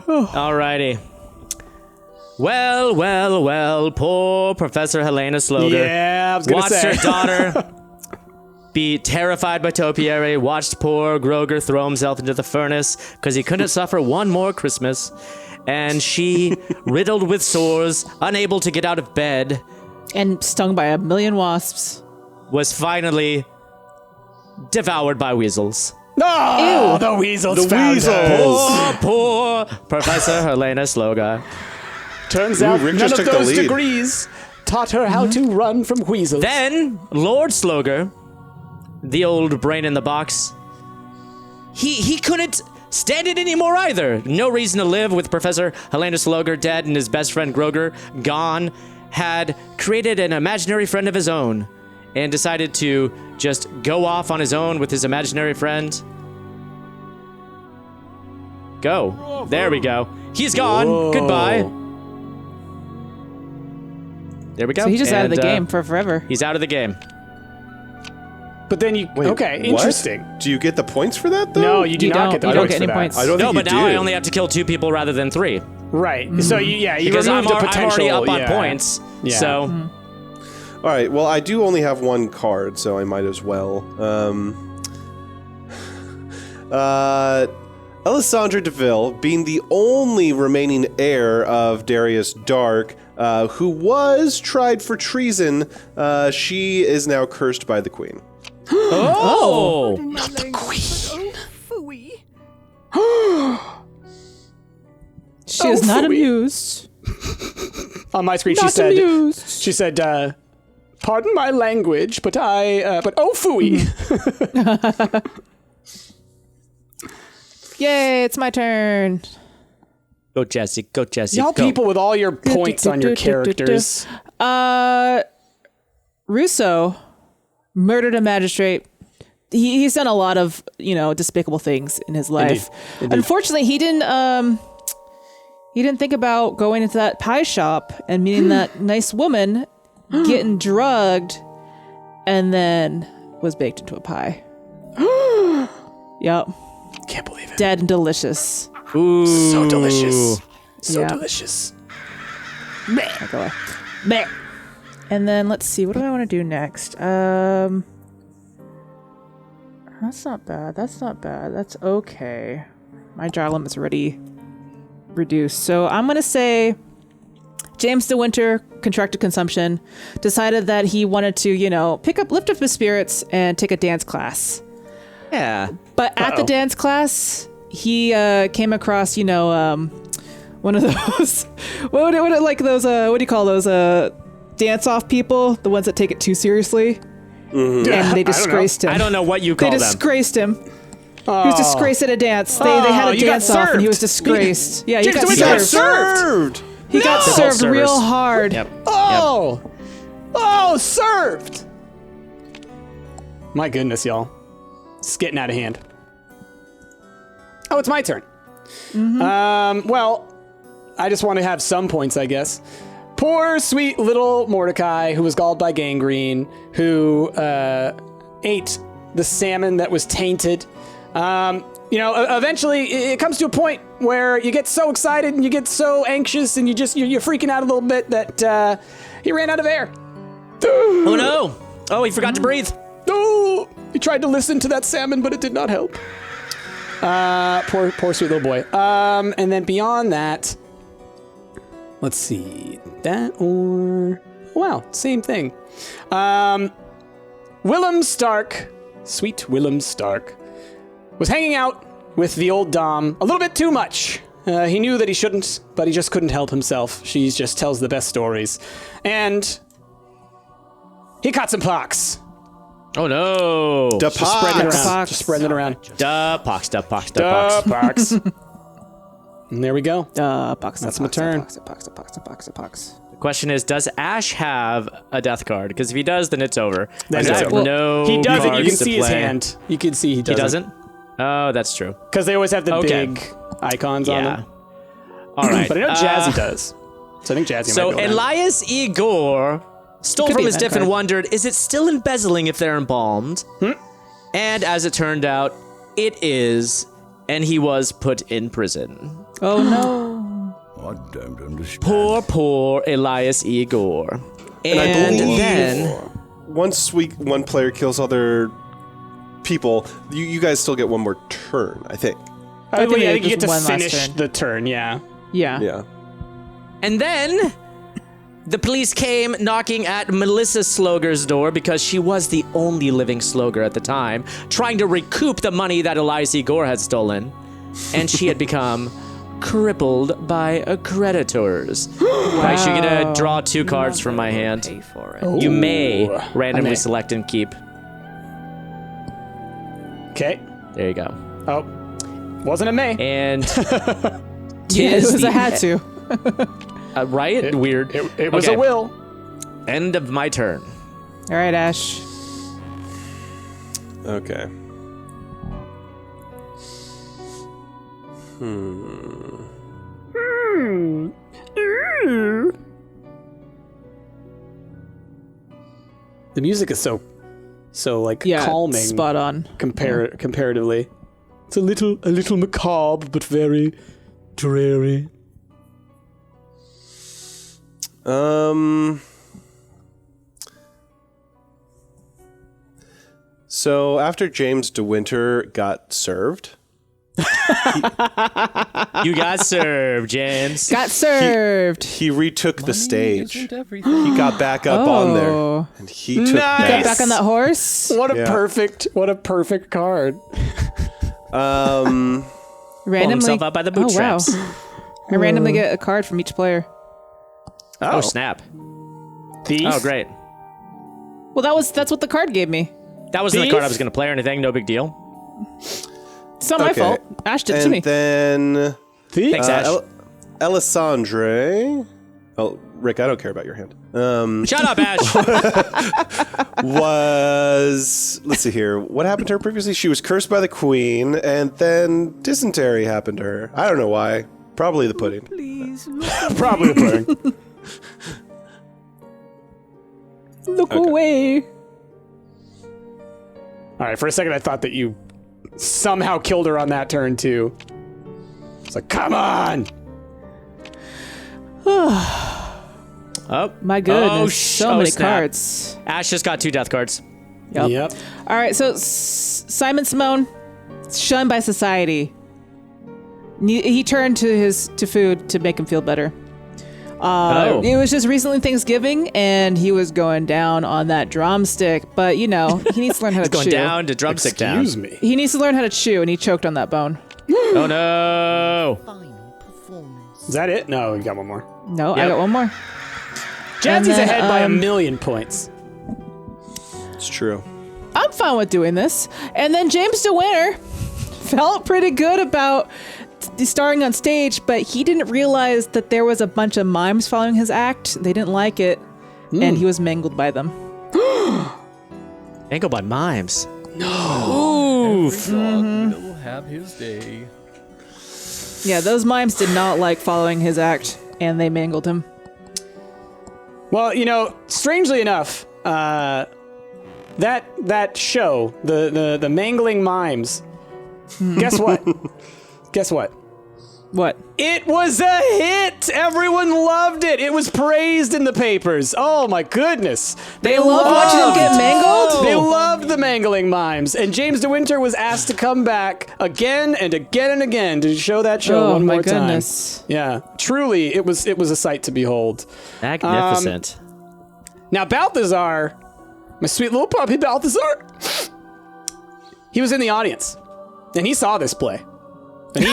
Alrighty. Well, poor Professor Helena Sloger. Yeah, I was gonna watched say. her daughter be terrified by topiary, watched poor Groger throw himself into the furnace because he couldn't suffer one more Christmas, and she, riddled with sores, unable to get out of bed, And stung by a million wasps. was finally devoured by weasels. Oh, the weasels found her. Poor Professor Helena Sloger. Turns out Rick none just of took the those lead. degrees taught her how to run from weasels. Then, Lord Sloger, the old brain in the box, he couldn't stand it anymore either. No reason to live with Professor Helena Sloger dead and his best friend Groger gone, had created an imaginary friend of his own and decided to just go off on his own with his imaginary friend. Go. There we go. He's gone. Whoa. Goodbye. There we go. So he's just out of the And, game for forever. He's out of the game. But then you... Wait, okay, what? interesting. Do you get the points for that, though? No, you do You not don't. get the You don't points get for any that. points. I don't No, think but you now do. I only have to kill 2 people rather than 3. Right. So you Because remove the I'm potential. already up on yeah. points. Yeah. So, All right, well, I do only have one card, so I might as well. Alessandra DeVille, being the only remaining heir of Darius Dark, who was tried for treason, she is now cursed by the queen. oh, Not the queen. Phooey. She is not amused. On my screen, Not amused. she said, pardon my language, but oh, phooey. Yay, it's my turn. Go, Jesse. Go, Jesse. Y'all go. people with all your points on your characters. Russo murdered a magistrate. He's done a lot of, despicable things in his life. Indeed. Unfortunately, he didn't think about going into that pie shop and meeting that nice woman, getting drugged, and then was baked into a pie. Yep. Can't believe it. Dead and delicious. Ooh. So delicious. So Yeah. delicious. Okay. Meh. And then let's see, what do I want to do next? That's not bad. That's okay. My jar limit's already reduced. So I'm going to say James DeWinter contracted consumption, decided that he wanted to, lift up his spirits and take a dance class. Yeah. But at the dance class, he came across, one of those, what do you call those, dance-off people, the ones that take it too seriously? Mm-hmm. And they disgraced him. I don't know what you call They them. disgraced him. He was disgraced at a dance. They had a you got dance-off and he was served. disgraced. Yeah, he James got DeWinter got served. served. He got They're both served servers. real hard. Yep. Oh, served. My goodness, y'all. It's getting out of hand. Oh, it's my turn. Well, I just want to have some points, I guess. Poor, sweet little Mordecai, who was galled by gangrene, who ate the salmon that was tainted. Eventually it comes to a point where you get so excited and you get so anxious and you're freaking out a little bit that he ran out of air. Oh, no. Oh, he forgot to breathe. No! He tried to listen to that salmon, but it did not help. Poor sweet little boy. And then beyond that, let's see. That or... Wow, same thing. Willem Stark, sweet Willem Stark, was hanging out with the old Dom a little bit too much. He knew that he shouldn't, but he just couldn't help himself. She just tells the best stories. And he caught some pox. Oh, no. Just Spreading it Pox. around. Just spreading it around. Duh, pox. Pox. And there we go. Pox. That's my turn. Pox. The question is, does Ash have a death card? Because if he does, then it's over. Then And it's I have over. no He doesn't. You cards can to see his play. hand. You can see he doesn't. He doesn't? Oh, that's true. Because they always have the Okay. big icons on Yeah. them. All right. But I know Jazzy does. So I think Jazzy So might go down. Elias Igor stole Could from be a his bad diff and card. wondered, is it still embezzling if they're embalmed? And as it turned out, it is, and he was put in prison. Oh no. I don't understand. Poor Elias Igor. And, I believe then... once one player kills other people, you guys still get one more turn, I think. I think they you get just to one last finish turn. the turn, yeah. Yeah. Yeah. And then the police came knocking at Melissa Sloger's door because she was the only living Sloger at the time, trying to recoup the money that Elias Igor had stolen. And she had become crippled by creditors. I should get to draw 2 cards from my hand. Pay for it. You may Ooh. randomly I may. select and keep. Okay. There you go. Oh. Wasn't a May. And Yeah, it tis was the a had to. right? Weird. It was Okay. a will. End of my turn. All right, Ash. Okay. The music is so like Yeah, calming. spot on. Comparatively. It's a little macabre, but very dreary. So after James DeWinter got served, You got served, James. Got served. he retook the stage. Isn't everything. He got back up on there, Oh. and he took Nice. Got that. back on that horse. What a Yeah. perfect card. Pulled Randomly. himself up by the bootstraps. Oh, wow. I randomly get a card from each player. Oh, snap. Thief. Oh, great. Well, that's what the card gave me. That wasn't the Thief? card I was going to play or anything. No big deal. It's not my fault. Ash did it to me. And then Thanks, Ash. Elisandre. Oh, Rick, I don't care about your hand. Shut up, Ash. Let's see here. What happened to her previously? She was cursed by the queen, and then dysentery happened to her. I don't know why. Probably the pudding. Please look. Probably the pudding. Look away. All right, for a second I thought that you somehow killed her on that turn too. It's like, come on! Oh, My goodness, so many snap. cards. Ash just got 2 death cards. Yep. All right, so Simon Simone, shunned by society. He turned to food to make him feel better. It was just recently Thanksgiving, and he was going down on that drumstick. But you know, he needs to learn how to chew. Going down to drumstick down. Excuse me. He needs to learn how to chew, and he choked on that bone. Oh no! Final performance. Is that it? No, we got one more. No, I Yep. got one more. Jazzy's then, ahead by 1,000,000 points. It's true. I'm fine with doing this. And then James DeWinter felt pretty good about starring on stage, but he didn't realize that there was a bunch of mimes following his act. They didn't like it, and he was mangled by them. Mangled by mimes. Every dog will have his day. Yeah, those mimes did not like following his act, and they mangled him. Well, you know, strangely enough, that show, the mangling mimes. Guess what? Guess what? What? It was a hit! Everyone loved it! It was praised in the papers. Oh my goodness. They loved watching him get mangled? They loved the mangling mimes. And James DeWinter was asked to come back again and again and again to show that show one more time. Goodness. Yeah, truly, it was a sight to behold. Magnificent. Now, Balthazar, my sweet little puppy Balthazar, he was in the audience, and he saw this play. And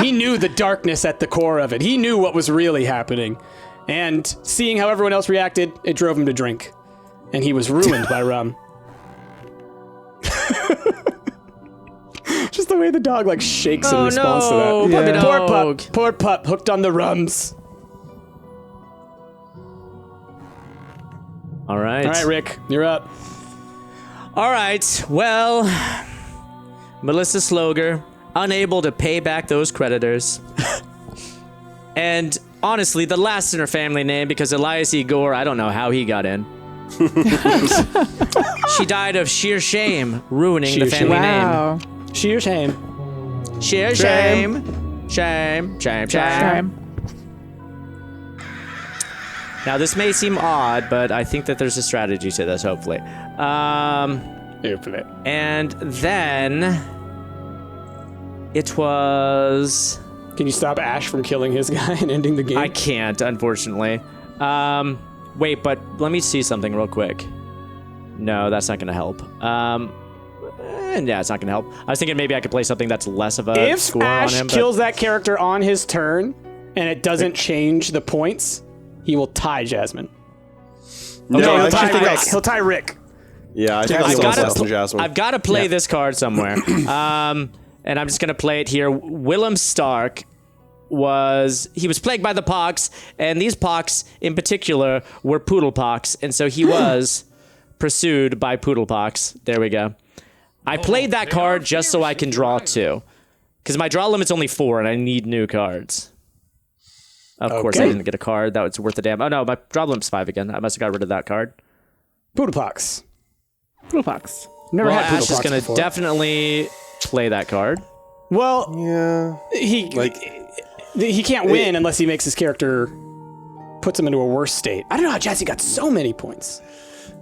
he knew the darkness at the core of it. He knew what was really happening. And seeing how everyone else reacted, it drove him to drink. And he was ruined by rum. Just the way the dog like shakes in response to that. Puppy dog. Poor pup, hooked on the rums. All right. All right, Rick, you're up. All right. Well, Melissa Sloger, unable to pay back those creditors. And honestly, the last in her family name, because Elias E. Gore, I don't know how he got in. She died of sheer shame, ruining the family Wow. Sheer shame. name. Sheer shame. Shame. Shame. Now, this may seem odd, but I think that there's a strategy to this, hopefully. And then it was... Can you stop Ash from killing his guy and ending the game? I can't, unfortunately. Wait, but let me see something real quick. No, that's not going to help. Yeah, it's not going to help. I was thinking maybe I could play something that's less of a If score Ash on him. kills that character on his turn and it doesn't change the points, he will tie Jasmine. No, he'll I tie actually think Rick. that's- He'll tie Rick. Yeah, I think I've that's gotta less than Jasmine. I've got to play this card somewhere. And I'm just going to play it here. Willem Stark was plagued by the pox, and these pox in particular were poodle pox, and so he was pursued by poodle pox. There we go. I played that card just so I can draw 2, because my draw limit's only 4 and I need new cards. Of course I didn't get a card that was worth a damn. Oh no, my draw limit's 5 again. I must have got rid of that card. Poodlepox. Poodlepox. Never Well, had Ash is Poodlepox going to before. definitely play that card. Well, Yeah. he can't win unless he makes his character, puts him into a worse state. I don't know how Jazzy got so many points.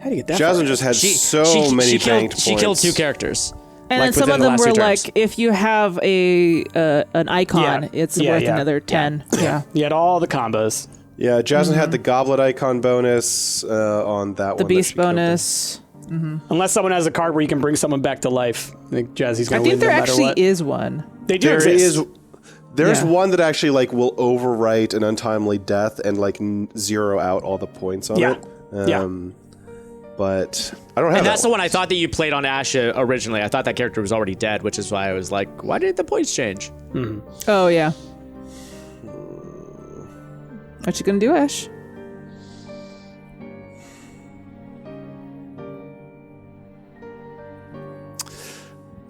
How do you get that? Jasmine far? just had so many banked points. She killed 2 characters. And Like then some within of the them last were 2 like, turns. if you have an icon, Yeah. it's Yeah, worth yeah. another 10. Yeah. You had all the combos. Yeah, Jasmine had the goblet icon bonus on that The one. beast bonus. Unless someone has a card where you can bring someone back to life. I think Jazzy's I going to think win there no matter actually what. is one. They do There exist. is. There's Yeah. one that actually like will overwrite an untimely death and like zero out all the points on Yeah. it. Yeah. but I don't have And that's that the one I thought that you played on Asha originally. I thought that character was already dead, which is why I was like, why did the points change? Oh, yeah. What you gonna do, Ash?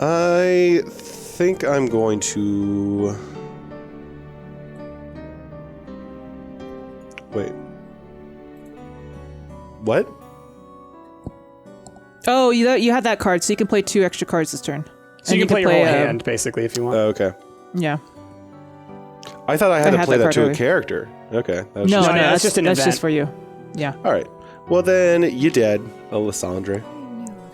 I think I'm going to... Wait. What? Oh, you had that card, so you can play 2 extra cards this turn. So you can play your whole hand, basically, if you want. Okay. Yeah. I thought I had to play that that to card a character. Okay. That was No, just- that's just an that's event. just for you. Yeah. All right. Well, then, you dead, Alessandra.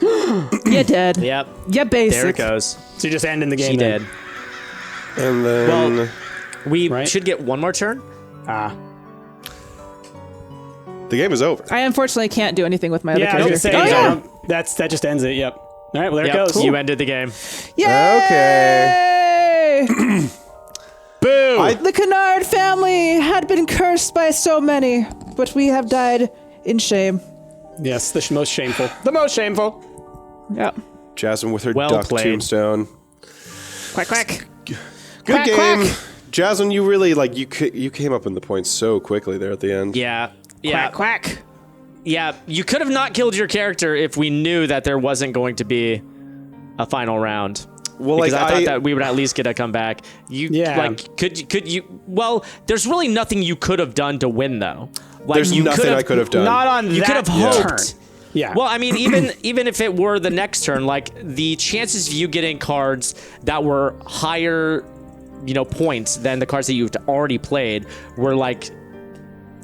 You're dead. Yep. Yeah, basic. There it goes. So you just end in the game She then. did. And then... Well, we Right. should get one more turn. Ah. the game is over. I unfortunately can't do anything with my other Yeah, I was character. gonna say, Oh, yeah. that just ends it, yep. All right, well, there Yep, it goes. you ended the game. Yay! Boo! The Kennard family had been cursed by so many, but we have died in shame. Yes, the most shameful. The most shameful. Yep. Jasmine with her Well duck played. tombstone. Quack, quack. Good Quack, game. quack. Jasmine, you really, like, you came up in the points so quickly there at the end. Yeah. Yeah. Quack, quack. Yeah. You could have not killed your character if we knew that there wasn't going to be a final round. Well, Because like, I thought that we would at least get a comeback. Could you? Well, there's really nothing you could have done to win, though. Like, There's you nothing I could have done. Not on You that could have turn. hoped. Yeah. Well, I mean, even if it were the next turn, like the chances of you getting cards that were higher, points than the cards that you've already played were like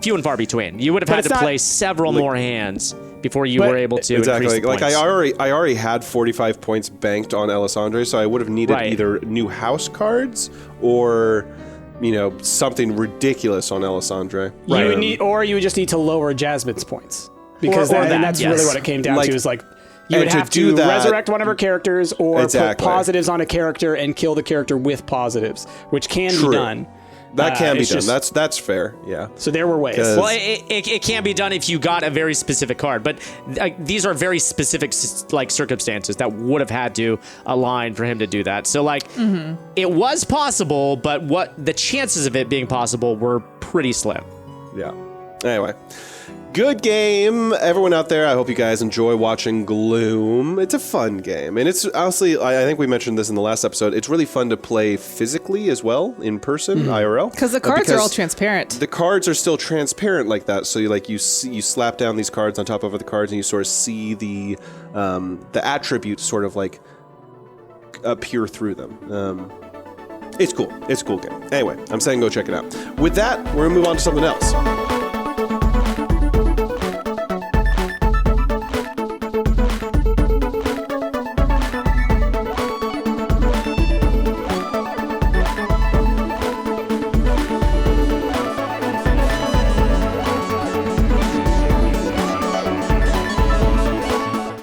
few and far between. You would have had it's to not- play several more hands before you But- were able to Exactly. increase the Like points. I already had 45 points banked on Alessandre, so I would have needed Right. either new house cards or, something ridiculous on Alessandre. You would need, or you would just need to lower Jasmine's points. Because Or then that, that's yes. really what it came down Like- to, is like, you would and to have do to that- resurrect one of her characters or Exactly. put positives on a character and kill the character with positives, which can True. be done. That can be it's done. just- That's fair. Yeah. So there were ways. 'Cause- Well, it can be done if you got a very specific card, but these are very specific circumstances that would have had to align for him to do that. So it was possible, but what the chances of it being possible were pretty slim. Yeah. Anyway, good game, everyone out there. I hope you guys enjoy watching Gloom. It's a fun game, and it's honestly, I think we mentioned this in the last episode. It's really fun to play physically as well, in person, IRL. Because the cards are all transparent. The cards are still transparent like that, so you slap down these cards on top of other cards, and you sort of see the attributes sort of like appear through them. It's cool. It's a cool game. Anyway, I'm saying go check it out. With that, we're gonna move on to something else.